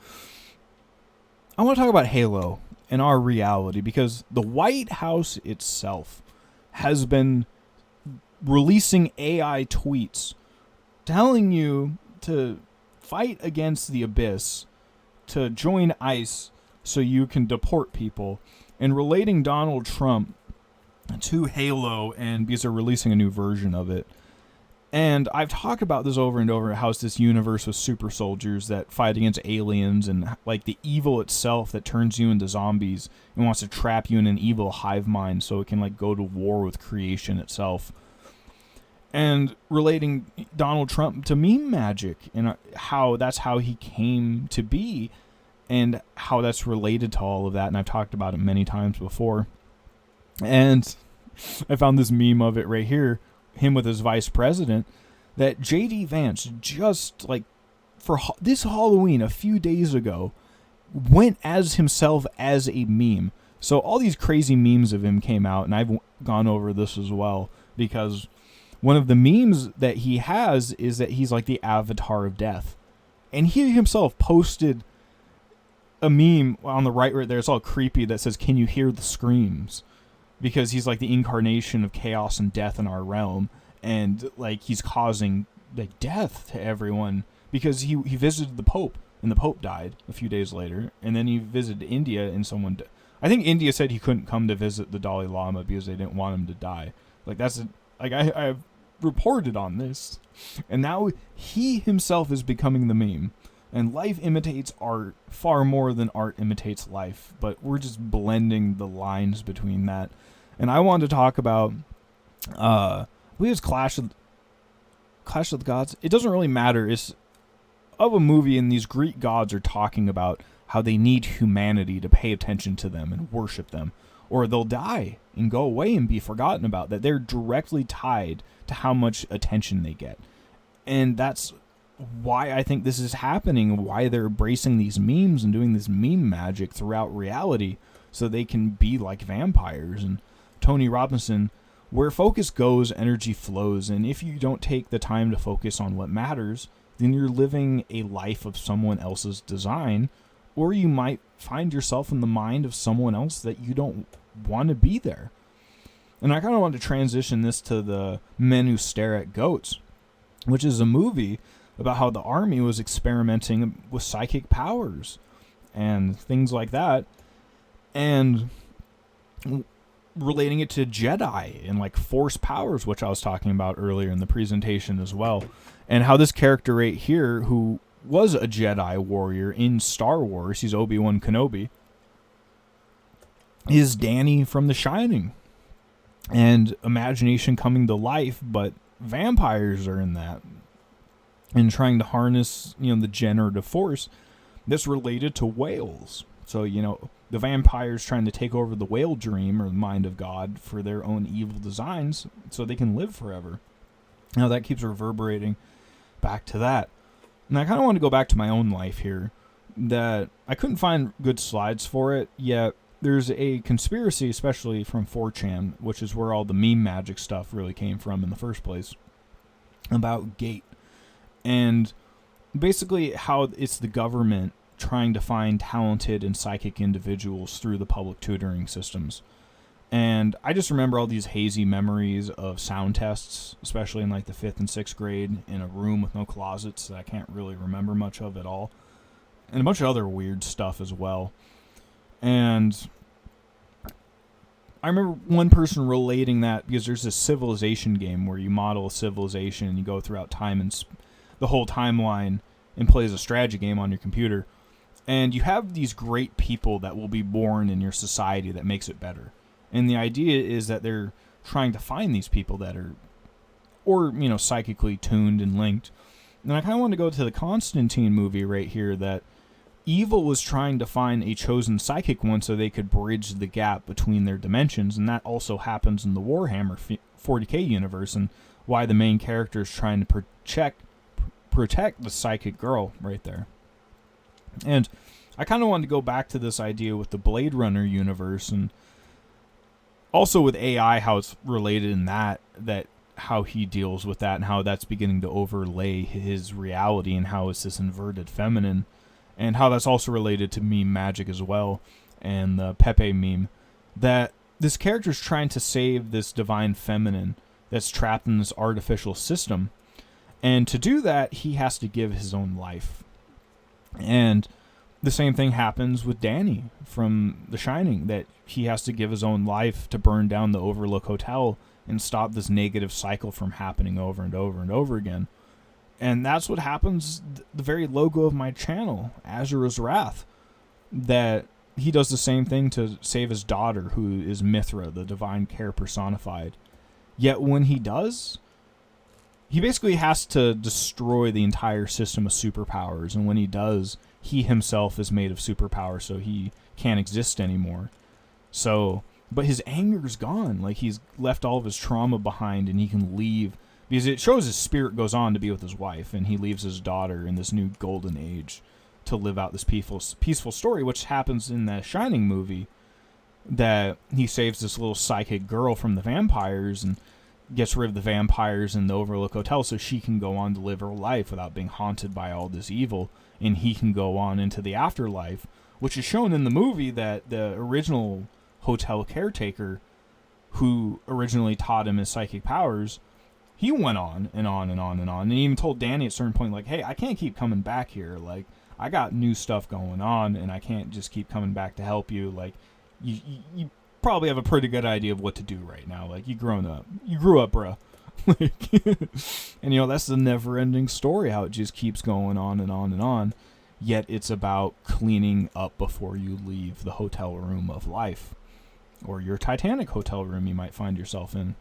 I want to talk about Halo and our reality, because the White House itself has been releasing AI tweets telling you to fight against the abyss, to join ICE so you can deport people, and relating Donald Trump to Halo, and because they're releasing a new version of it. And I've talked about this over and over, how it's this universe with super soldiers that fight against aliens, and like the evil itself that turns you into zombies and wants to trap you in an evil hive mind so it can like go to war with creation itself. And relating Donald Trump to meme magic, and how that's how he came to be, and how that's related to all of that. And I've talked about it many times before. And I found this meme of it right here, him with his vice president, that J.D. Vance just like for this Halloween a few days ago went as himself as a meme. So all these crazy memes of him came out, and I've gone over this as well, because one of the memes that he has is that he's like the avatar of death. And he himself posted a meme on the right there, it's all creepy, that says, "Can you hear the screams?" Because he's like the incarnation of chaos and death in our realm, and like he's causing like death to everyone, because he visited the Pope, and the Pope died a few days later, and then he visited India, and I think India said he couldn't come to visit the Dalai Lama because they didn't want him to die. Like I've reported on this, and now he himself is becoming the meme. And life imitates art far more than art imitates life, but we're just blending the lines between that. And I wanted to talk about, I believe it's Clash of the Gods. It doesn't really matter. It's of a movie, and these Greek gods are talking about how they need humanity to pay attention to them and worship them, or they'll die and go away and be forgotten about. That they're directly tied to how much attention they get. And that's why I think this is happening, why they're embracing these memes and doing this meme magic throughout reality, so they can be like vampires. And Tony Robinson, where focus goes, energy flows, and if you don't take the time to focus on what matters, then you're living a life of someone else's design, or you might find yourself in the mind of someone else that you don't want to be there. And I kind of want to transition this to the Men Who Stare at Goats, which is a movie about how the army was experimenting with psychic powers and things like that, and relating it to Jedi and like force powers, which I was talking about earlier in the presentation as well, and how this character right here, who was a Jedi warrior in Star Wars, he's Obi-Wan Kenobi, is Danny from The Shining, and imagination coming to life, but vampires are in that, and trying to harness, the generative force. that's related to whales. So, the vampires trying to take over the whale dream or the mind of God for their own evil designs so they can live forever. Now that keeps reverberating back to that. And I kind of want to go back to my own life here, that I couldn't find good slides for it, yet there's a conspiracy, especially from 4chan, which is where all the meme magic stuff really came from in the first place, about Gate. And basically how it's the government trying to find talented and psychic individuals through the public tutoring systems. And I just remember all these hazy memories of sound tests, especially in like the 5th and 6th grade, in a room with no closets that I can't really remember much of at all. And a bunch of other weird stuff as well. And I remember one person relating that because there's this civilization game where you model a civilization and you go throughout time and the whole timeline and play as a strategy game on your computer. And you have these great people that will be born in your society that makes it better. And the idea is that they're trying to find these people that are, or, psychically tuned and linked. And I kind of want to go to the Constantine movie right here, that evil was trying to find a chosen psychic one so they could bridge the gap between their dimensions. And that also happens in the Warhammer 40k universe, and why the main character is trying to protect the psychic girl right there. And I kind of wanted to go back to this idea with the Blade Runner universe, and also with AI, how it's related in that how he deals with that and how that's beginning to overlay his reality, and how it's this inverted feminine, and how that's also related to meme magic as well, and the Pepe meme, that this character's trying to save this divine feminine that's trapped in this artificial system. And to do that, he has to give his own life. And the same thing happens with Danny from The Shining, that he has to give his own life to burn down the Overlook Hotel and stop this negative cycle from happening over and over and over again. And that's what happens, the very logo of my channel, Azura's Wrath, that he does the same thing to save his daughter, who is Mithra, the divine care personified. Yet when he does, he basically has to destroy the entire system of superpowers, and when he does, he himself is made of superpowers, so he can't exist anymore. So, but his anger's gone. Like, he's left all of his trauma behind, and he can leave, because it shows his spirit goes on to be with his wife, and he leaves his daughter in this new golden age to live out this peaceful story, which happens in the Shining movie, that he saves this little psychic girl from the vampires and gets rid of the vampires in the Overlook Hotel so she can go on to live her life without being haunted by all this evil, and he can go on into the afterlife, which is shown in the movie that the original hotel caretaker, who originally taught him his psychic powers, he went on and on and on and on, and he even told Danny at a certain point, like, hey, I can't keep coming back here, like, I got new stuff going on, and I can't just keep coming back to help you, like, you probably have a pretty good idea of what to do right now. Like, you grew up, bro. And that's the never-ending story, how it just keeps going on and on and on. Yet it's about cleaning up before you leave the hotel room of life, or your Titanic hotel room you might find yourself in.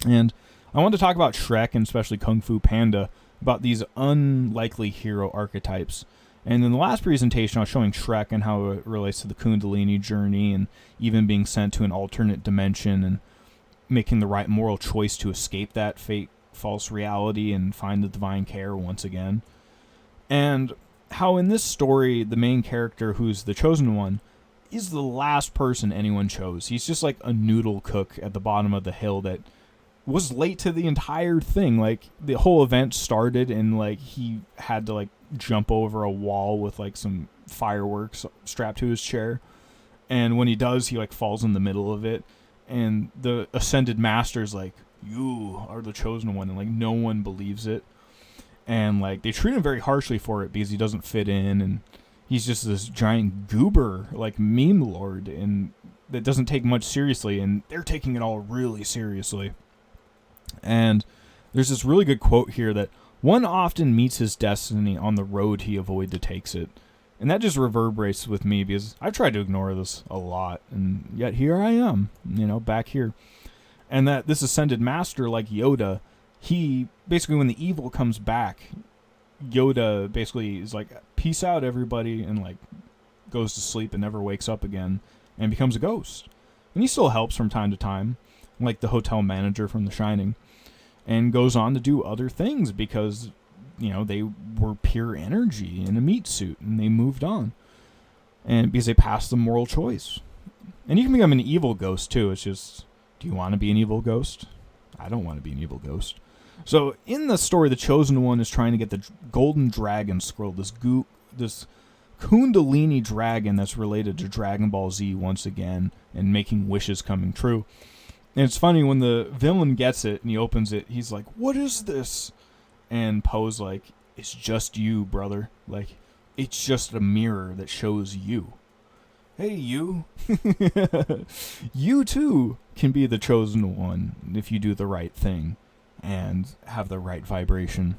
And I want to talk about Shrek, and especially Kung Fu Panda, about these unlikely hero archetypes. And in the last presentation, I was showing Shrek and how it relates to the Kundalini journey, and even being sent to an alternate dimension and making the right moral choice to escape that fake, false reality and find the divine care once again. And how in this story, the main character, who's the chosen one, is the last person anyone chose. He's just like a noodle cook at the bottom of the hill that was late to the entire thing. Like, the whole event started and, like, he had to, like, jump over a wall with, like, some fireworks strapped to his chair. And when he does, he, like, falls in the middle of it. And the ascended master's like, you are the chosen one. And, like, no one believes it. And, like, they treat him very harshly for it because he doesn't fit in. And he's just this giant goober, like, meme lord. And that doesn't take much seriously. And they're taking it all really seriously. And there's this really good quote here that one often meets his destiny on the road he avoided takes it. And that just reverberates with me because I've tried to ignore this a lot, and yet here I am, back here. And that this ascended master, like Yoda, he basically, when the evil comes back, Yoda basically is like, peace out, everybody, and like goes to sleep and never wakes up again and becomes a ghost. And he still helps from time to time, like the hotel manager from The Shining, and goes on to do other things because, they were pure energy in a meat suit and they moved on. And because they passed the moral choice. And you can become an evil ghost too. It's just, do you want to be an evil ghost? I don't want to be an evil ghost. So in the story, the Chosen One is trying to get the Golden Dragon Scroll, this Kundalini dragon that's related to Dragon Ball Z once again, and making wishes coming true. And it's funny, when the villain gets it and he opens it, he's like, what is this? And Poe's like, it's just you, brother. Like, it's just a mirror that shows you. Hey, you. You too can be the Chosen One if you do the right thing and have the right vibration.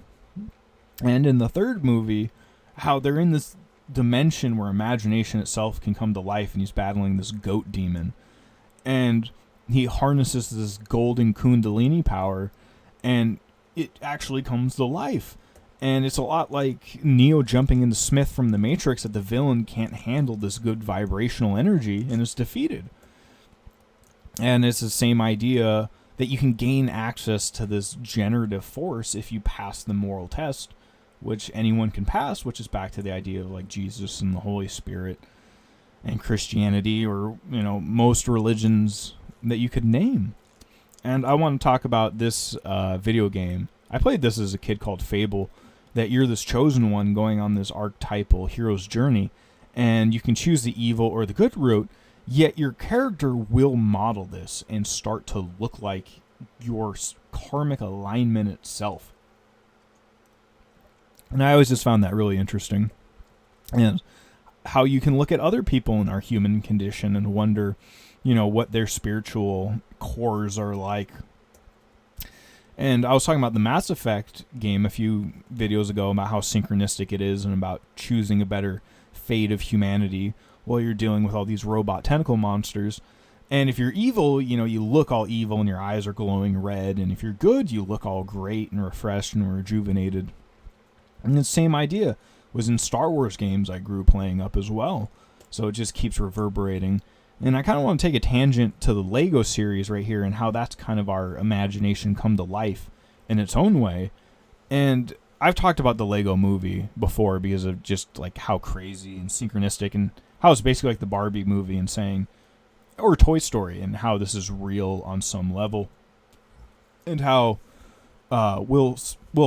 And in the third movie, how they're in this dimension where imagination itself can come to life, and he's battling this goat demon. And he harnesses this golden Kundalini power, and it actually comes to life. And it's a lot like Neo jumping into Smith from The Matrix, that the villain can't handle this good vibrational energy and is defeated. And it's the same idea that you can gain access to this generative force if you pass the moral test, which anyone can pass, which is back to the idea of like Jesus and the Holy Spirit and Christianity, or, most religions that you could name. And I want to talk about this video game. I played this as a kid, called Fable, that you're this chosen one going on this archetypal hero's journey, and you can choose the evil or the good route, yet your character will model this and start to look like your karmic alignment itself. And I always just found that really interesting. And how you can look at other people in our human condition and wonder, what their spiritual cores are like. And I was talking about the Mass Effect game a few videos ago about how synchronistic it is and about choosing a better fate of humanity while you're dealing with all these robot tentacle monsters. And if you're evil, you look all evil and your eyes are glowing red. And if you're good, you look all great and refreshed and rejuvenated. And the same idea was in Star Wars games I grew playing up as well. So it just keeps reverberating. And I kind of want to take a tangent to the Lego series right here and how that's kind of our imagination come to life in its own way. And I've talked about the Lego movie before because of just like how crazy and synchronistic, and how it's basically like the Barbie movie, and saying, or Toy Story, and how this is real on some level. And how Will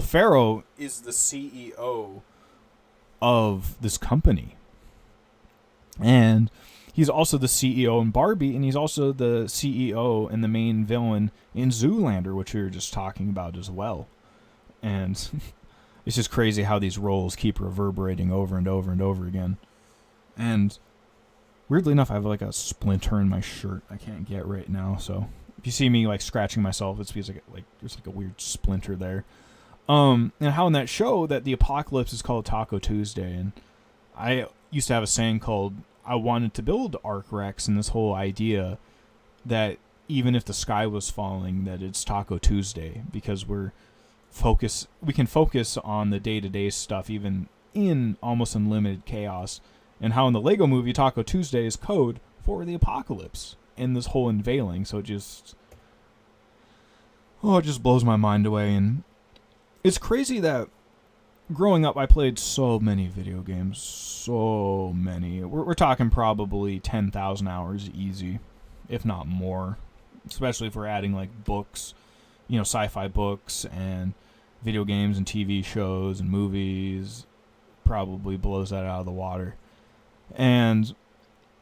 Ferrell is the CEO of this company. And he's also the CEO in Barbie, and he's also the CEO and the main villain in Zoolander, which we were just talking about as well. And it's just crazy how these roles keep reverberating over and over and over again. And weirdly enough, I have like a splinter in my shirt I can't get right now, so if you see me like scratching myself, it's because like there's like a weird splinter there. And how in that show that the apocalypse is called Taco Tuesday, and I used to have a saying called, I wanted to build Arc Rex, and this whole idea that even if the sky was falling, that it's Taco Tuesday, because we can focus on the day-to-day stuff even in almost unlimited chaos. And how in the Lego movie, Taco Tuesday is code for the apocalypse and this whole unveiling. So it just blows my mind away. And it's crazy that growing up, I played so many video games. So many. We're talking probably 10,000 hours easy, if not more. Especially if we're adding like books, sci-fi books and video games and TV shows and movies. Probably blows that out of the water. And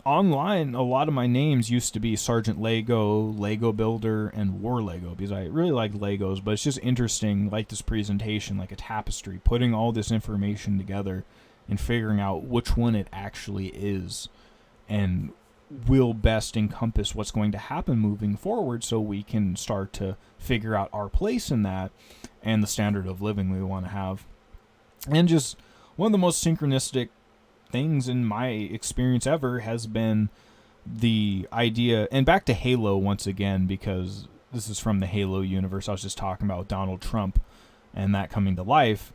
online, a lot of my names used to be Sergeant Lego, Lego Builder, and War Lego, because I really like Legos, but it's just interesting, like this presentation, like a tapestry, putting all this information together and figuring out which one it actually is and will best encompass what's going to happen moving forward, so we can start to figure out our place in that and the standard of living we want to have. And just one of the most synchronistic things in my experience ever has been the idea, and back to Halo once again, because this is from the Halo universe I was just talking about, Donald Trump and that coming to life.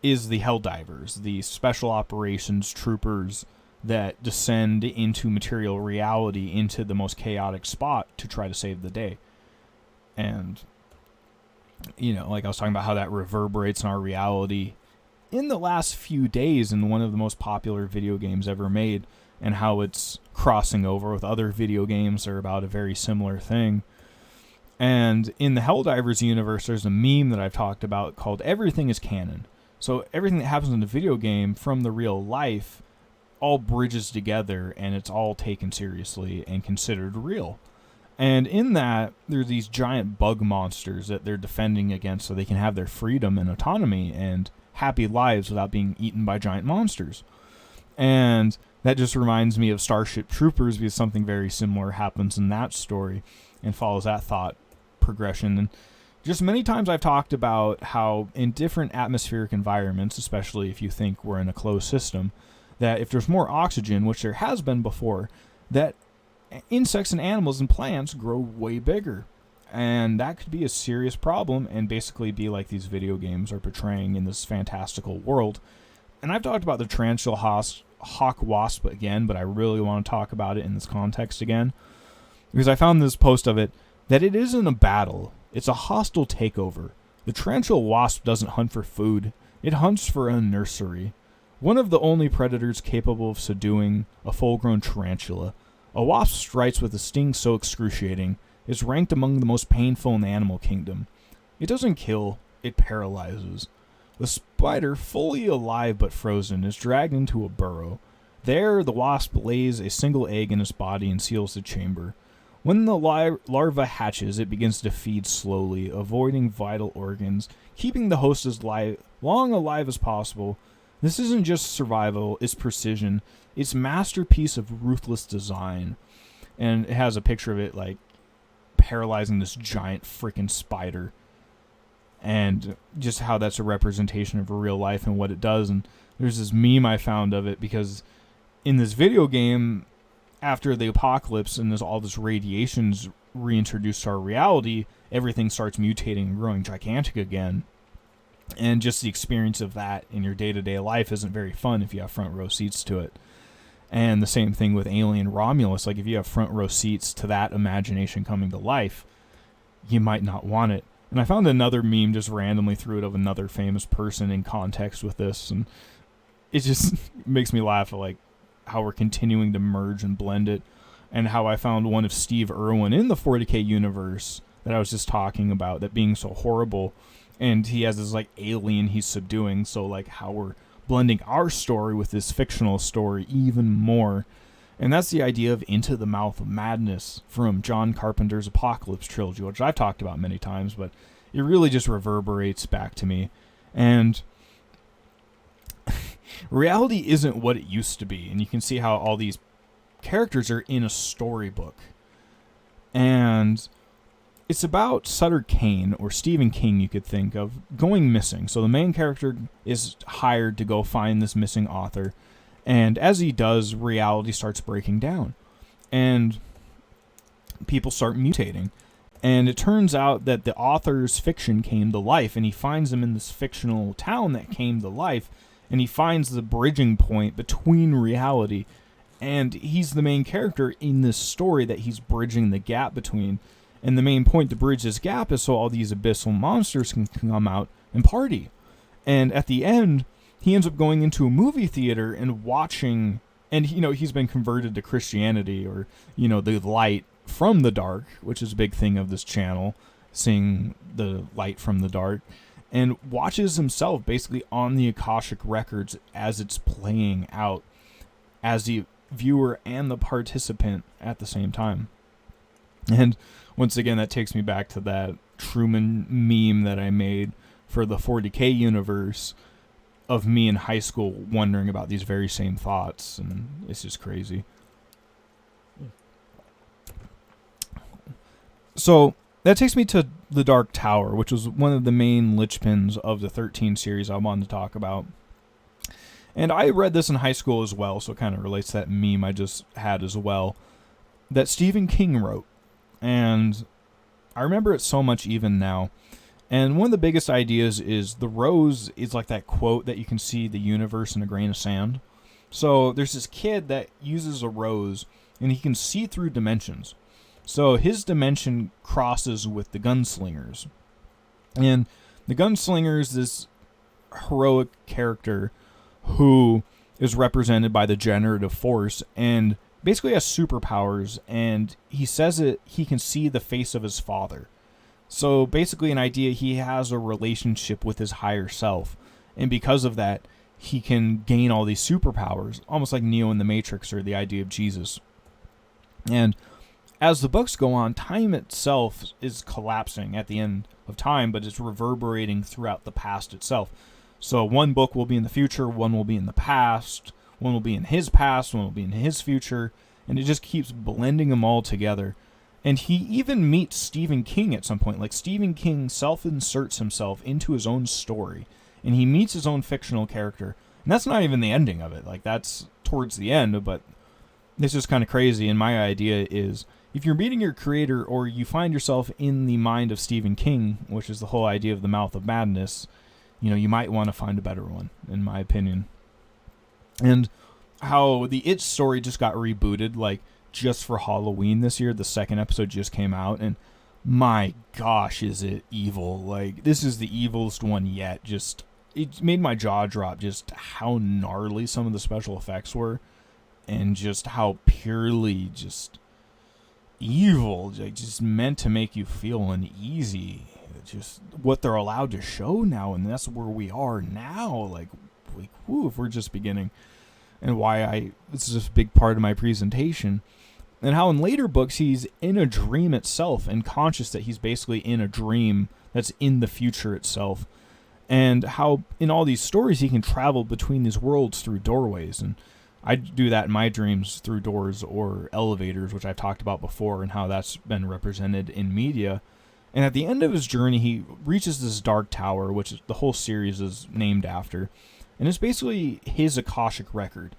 is the Helldivers, the special operations troopers that descend into material reality, into the most chaotic spot to try to save the day. And, like I was talking about how that reverberates in our reality in the last few days in one of the most popular video games ever made, and how it's crossing over with other video games that are about a very similar thing. And in the Helldivers universe, there's a meme that I've talked about called Everything is Canon. So everything that happens in the video game from the real life all bridges together, and it's all taken seriously and considered real. And in that, there's these giant bug monsters that they're defending against so they can have their freedom and autonomy and happy lives without being eaten by giant monsters. And that just reminds me of Starship Troopers, because something very similar happens in that story and follows that thought progression. And just many times I've talked about how in different atmospheric environments, especially if you think we're in a closed system, that if there's more oxygen, which there has been before, that insects and animals and plants grow way bigger. And that could be a serious problem and basically be like these video games are portraying in this fantastical world. And I've talked about the tarantula hawk wasp again, but I really want to talk about it in this context again, because I found this post of it, that it isn't a battle, it's a hostile takeover. The tarantula wasp doesn't hunt for food, it hunts for a nursery. One of the only predators capable of subduing a full-grown tarantula, a wasp strikes with a sting so excruciating, is ranked among the most painful in the animal kingdom. It doesn't kill, it paralyzes. The spider, fully alive but frozen, is dragged into a burrow. There, the wasp lays a single egg in its body and seals the chamber. When the larva hatches, it begins to feed slowly, avoiding vital organs, keeping the host as long alive as possible. This isn't just survival, it's precision. It's masterpiece of ruthless design. And it has a picture of it, like, paralyzing this giant freaking spider. And just how that's a representation of real life and what it does. And there's this meme I found of it, because in this video game, after the apocalypse and there's all this radiation's reintroduced to our reality, everything starts mutating and growing gigantic again. And just the experience of that in your day-to-day life isn't very fun if you have front row seats to it. And the same thing with Alien Romulus. Like, if you have front row seats to that imagination coming to life, you might not want it. And I found another meme just randomly threw it of another famous person in context with this, and it just makes me laugh at, like, how we're continuing to merge and blend it, and how I found one of Steve Irwin in the 40K universe that I was just talking about, that being so horrible, and he has this, like, alien he's subduing, so, like, how we're blending our story with this fictional story even more. And that's the idea of Into the Mouth of Madness from John Carpenter's Apocalypse trilogy, which I've talked about many times, but it really just reverberates back to me. And reality isn't what it used to be, and you can see how all these characters are in a storybook. And it's about Sutter Kane, or Stephen King, you could think of, going missing. So the main character is hired to go find this missing author, and as he does, reality starts breaking down, and people start mutating. And it turns out that the author's fiction came to life, and he finds them in this fictional town that came to life, and he finds the bridging point between reality, and he's the main character in this story that he's bridging the gap between. And the main point to bridge this gap is so all these abyssal monsters can come out and party. And at the end, he ends up going into a movie theater and watching, and he's been converted to Christianity, or the light from the dark, which is a big thing of this channel, seeing the light from the dark, and watches himself basically on the Akashic records as it's playing out, as the viewer and the participant at the same time. And once again, that takes me back to that Truman meme that I made for the 40K universe of me in high school wondering about these very same thoughts, and it's just crazy. So that takes me to The Dark Tower, which was one of the main linchpins of the 13 series I wanted to talk about. And I read this in high school as well, so it kind of relates to that meme I just had as well, that Stephen King wrote. And I remember it so much even now. And one of the biggest ideas is the rose is like that quote that you can see the universe in a grain of sand. So there's this kid that uses a rose, and he can see through dimensions. So his dimension crosses with the gunslingers. And the gunslinger is this heroic character who is represented by the generative force and basically has superpowers, and he says that he can see the face of his father. So basically an idea, he has a relationship with his higher self, and because of that, he can gain all these superpowers, almost like Neo in the Matrix, or the idea of Jesus. And as the books go on, time itself is collapsing at the end of time, but it's reverberating throughout the past itself. So one book will be in the future, one will be in the past, one will be in his past, one will be in his future, and it just keeps blending them all together. And he even meets Stephen King at some point. Like, Stephen King self-inserts himself into his own story, and he meets his own fictional character. And that's not even the ending of it. Like, that's towards the end, but this is kind of crazy. And my idea is, if you're meeting your creator, or you find yourself in the mind of Stephen King, which is the whole idea of the mouth of madness, you might want to find a better one, in my opinion. And how the It story just got rebooted, like, just for Halloween this year. The second episode just came out, and my gosh, is it evil. Like, this is the evilest one yet. Just, it made my jaw drop just how gnarly some of the special effects were, and just how purely just evil, like, just meant to make you feel uneasy. Just what they're allowed to show now, and that's where we are now. Like whoo, if we're just beginning. And why this is a big part of my presentation. And how in later books he's in a dream itself, and conscious that he's basically in a dream that's in the future itself. And how in all these stories he can travel between these worlds through doorways. And I do that in my dreams through doors or elevators, which I've talked about before, and how that's been represented in media. And at the end of his journey, he reaches this dark tower, which the whole series is named after. And it's basically his Akashic record.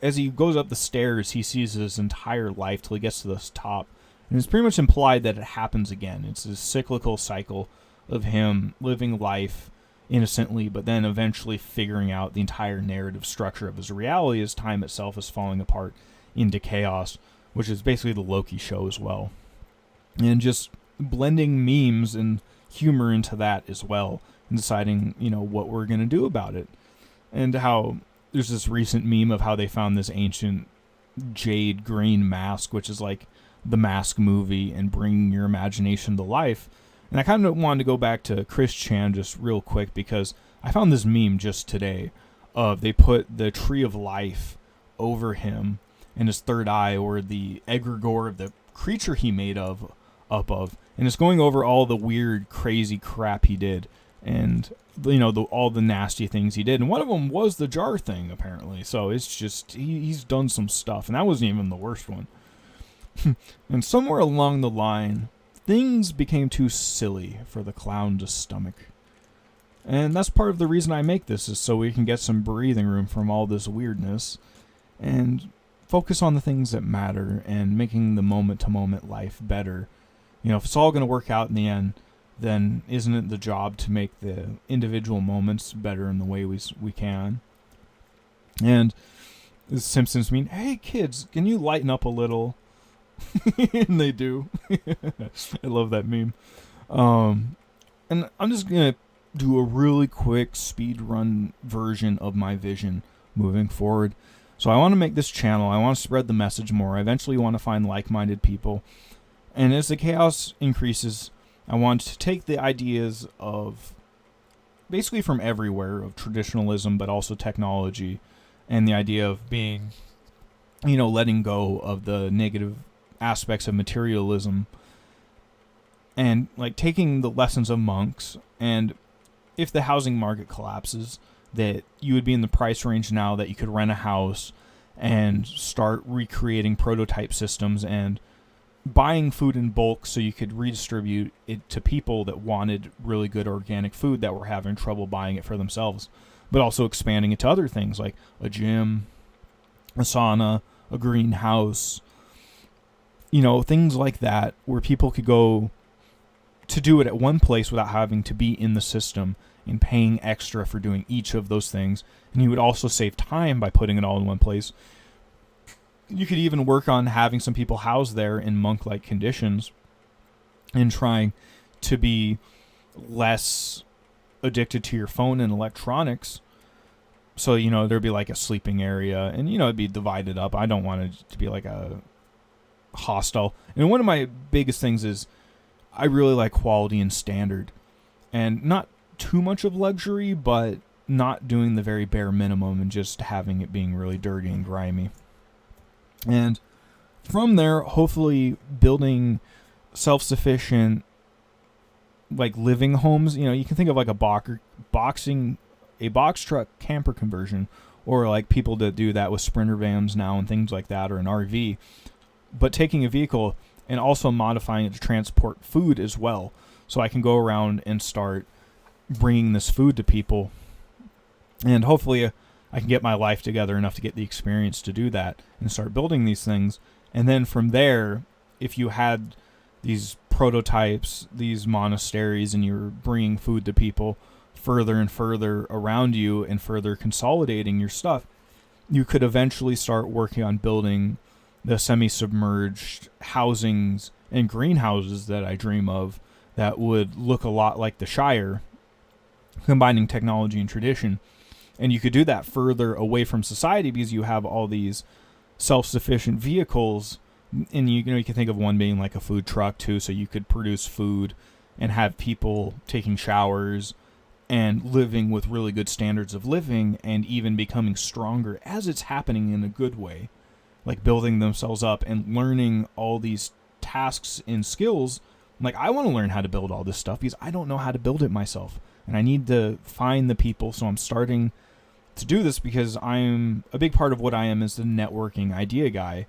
As he goes up the stairs, he sees his entire life till he gets to this top. And it's pretty much implied that it happens again. It's a cyclical cycle of him living life innocently, but then eventually figuring out the entire narrative structure of his reality as time itself is falling apart into chaos, which is basically the Loki show as well. And just blending memes and humor into that as well, and deciding, what we're going to do about it. And how there's this recent meme of how they found this ancient jade green mask, which is like the Mask movie, and bringing your imagination to life. And I kind of wanted to go back to Chris Chan just real quick, because I found this meme just today of they put the tree of life over him and his third eye, or the egregore of the creature he made up of, and it's going over all the weird, crazy crap he did, and all the nasty things he did, and one of them was the jar thing, apparently. So it's just he's done some stuff, and that wasn't even the worst one. And somewhere along the line, things became too silly for the clown to stomach. And that's part of the reason I make this, is so we can get some breathing room from all this weirdness and focus on the things that matter, and making the moment-to-moment life better. If it's all going to work out in the end, then isn't it the job to make the individual moments better in the way we can? And the Simpsons mean, hey kids, can you lighten up a little? And they do. I love that meme. And I'm just going to do a really quick speed run version of my vision moving forward. So I want to make this channel, I want to spread the message more. I eventually want to find like-minded people. And as the chaos increases, I want to take the ideas of basically from everywhere, of traditionalism, but also technology, and the idea of being, letting go of the negative aspects of materialism, and like taking the lessons of monks. And if the housing market collapses, that you would be in the price range now that you could rent a house and start recreating prototype systems and buying food in bulk so you could redistribute it to people that wanted really good organic food that were having trouble buying it for themselves, but also expanding it to other things like a gym, a sauna, a greenhouse, things like that, where people could go to do it at one place without having to be in the system and paying extra for doing each of those things. And you would also save time by putting it all in one place. You could even work on having some people housed there in monk-like conditions and trying to be less addicted to your phone and electronics. So, there'd be like a sleeping area and, it'd be divided up. I don't want it to be like a hostel. And one of my biggest things is I really like quality and standard, and not too much of luxury, but not doing the very bare minimum and just having it being really dirty and grimy. And from there, hopefully building self-sufficient, like, living homes. You can think of like a box truck camper conversion, or like people that do that with Sprinter vans now and things like that, or an RV. But taking a vehicle and also modifying it to transport food as well. So I can go around and start bringing this food to people. And hopefully I can get my life together enough to get the experience to do that and start building these things. And then from there, if you had these prototypes, these monasteries, and you're bringing food to people further and further around you and further consolidating your stuff, you could eventually start working on building the semi-submerged housings and greenhouses that I dream of that would look a lot like the Shire, combining technology and tradition. And you could do that further away from society because you have all these self-sufficient vehicles. And you can think of one being like a food truck too, so you could produce food and have people taking showers and living with really good standards of living and even becoming stronger as it's happening in a good way. Like building themselves up and learning all these tasks and skills. Like, I want to learn how to build all this stuff because I don't know how to build it myself. And I need to find the people. So I'm starting to do this because I'm a big part of what I am is the networking idea guy.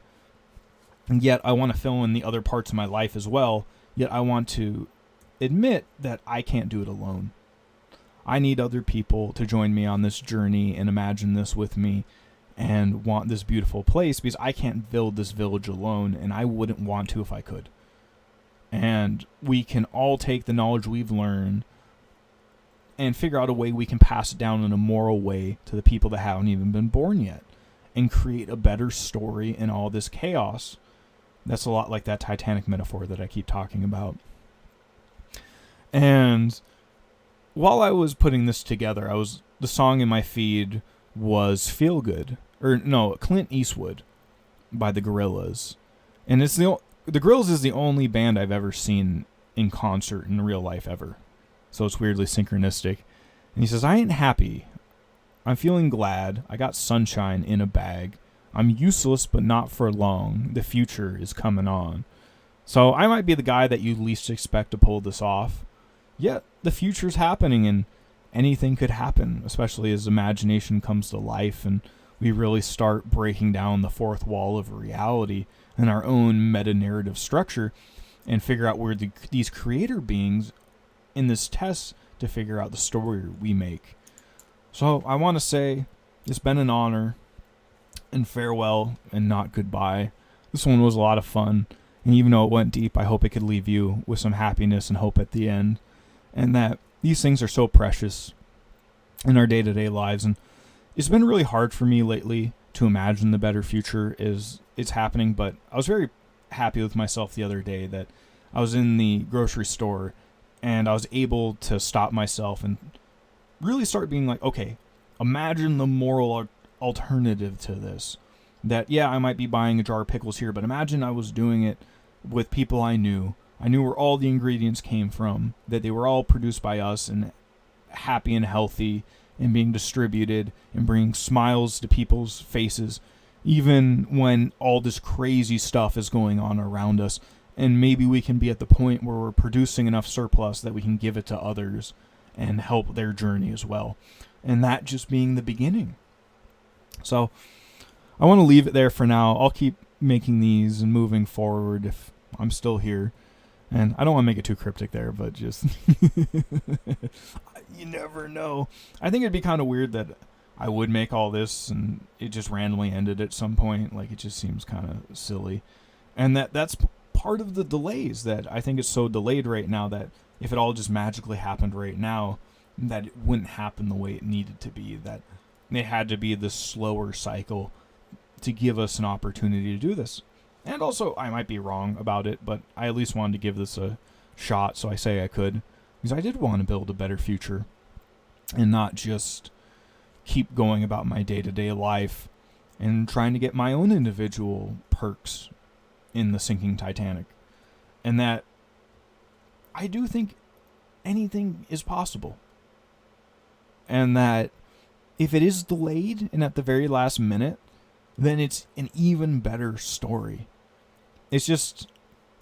And yet I want to fill in the other parts of my life as well. Yet I want to admit that I can't do it alone. I need other people to join me on this journey and imagine this with me and want this beautiful place, because I can't build this village alone, and I wouldn't want to if I could. And we can all take the knowledge we've learned and figure out a way we can pass it down in a moral way to the people that haven't even been born yet, and create a better story in all this chaos. That's a lot like that Titanic metaphor that I keep talking about. And while I was putting this together, the song in my feed was Feel Good. Clint Eastwood by the Gorillaz. And it's the Gorillaz is the only band I've ever seen in concert in real life ever. So it's weirdly synchronistic. And he says, I ain't happy. I'm feeling glad. I got sunshine in a bag. I'm useless, but not for long. The future is coming on. So I might be the guy that you least expect to pull this off. Yet the future's happening, and anything could happen, especially as imagination comes to life and we really start breaking down the fourth wall of reality and our own meta-narrative structure and figure out where these creator beings in this test to figure out the story we make. So I want to say it's been an honor, and farewell and not goodbye. This one was a lot of fun, and even though it went deep, I hope it could leave you with some happiness and hope at the end, and that these things are so precious in our day-to-day lives. And it's been really hard for me lately to imagine the better future is it's happening, but I was very happy with myself the other day that I was in the grocery store and I was able to stop myself and really start being like, okay, imagine the moral alternative to this. That, yeah, I might be buying a jar of pickles here, but imagine I was doing it with people I knew. I knew where all the ingredients came from, that they were all produced by us and happy and healthy and being distributed and bringing smiles to people's faces, even when all this crazy stuff is going on around us. And maybe we can be at the point where we're producing enough surplus that we can give it to others and help their journey as well. And that just being the beginning. So I want to leave it there for now. I'll keep making these and moving forward if I'm still here. And I don't want to make it too cryptic there, but just you never know. I think it'd be kind of weird that I would make all this and it just randomly ended at some point. Like, it just seems kind of silly. And that's part of the delays that I think it's so delayed right now that if it all just magically happened right now, that it wouldn't happen the way it needed to be, that it had to be this slower cycle to give us an opportunity to do this. And also, I might be wrong about it, but I at least wanted to give this a shot, so I say I could, because I did want to build a better future and not just keep going about my day-to-day life and trying to get my own individual perks in the sinking Titanic. And that I do think anything is possible. And that if it is delayed and at the very last minute, then it's an even better story. It's just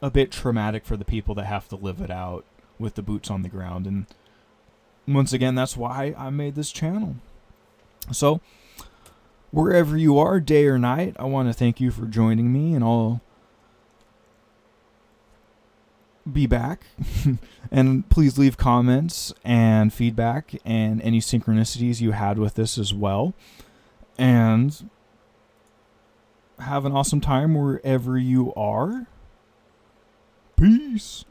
a bit traumatic for the people that have to live it out with the boots on the ground. And once again, that's why I made this channel. So, wherever you are, day or night, I want to thank you for joining me, and I'll be back. And please leave comments and feedback and any synchronicities you had with this as well. And have an awesome time wherever you are. Peace.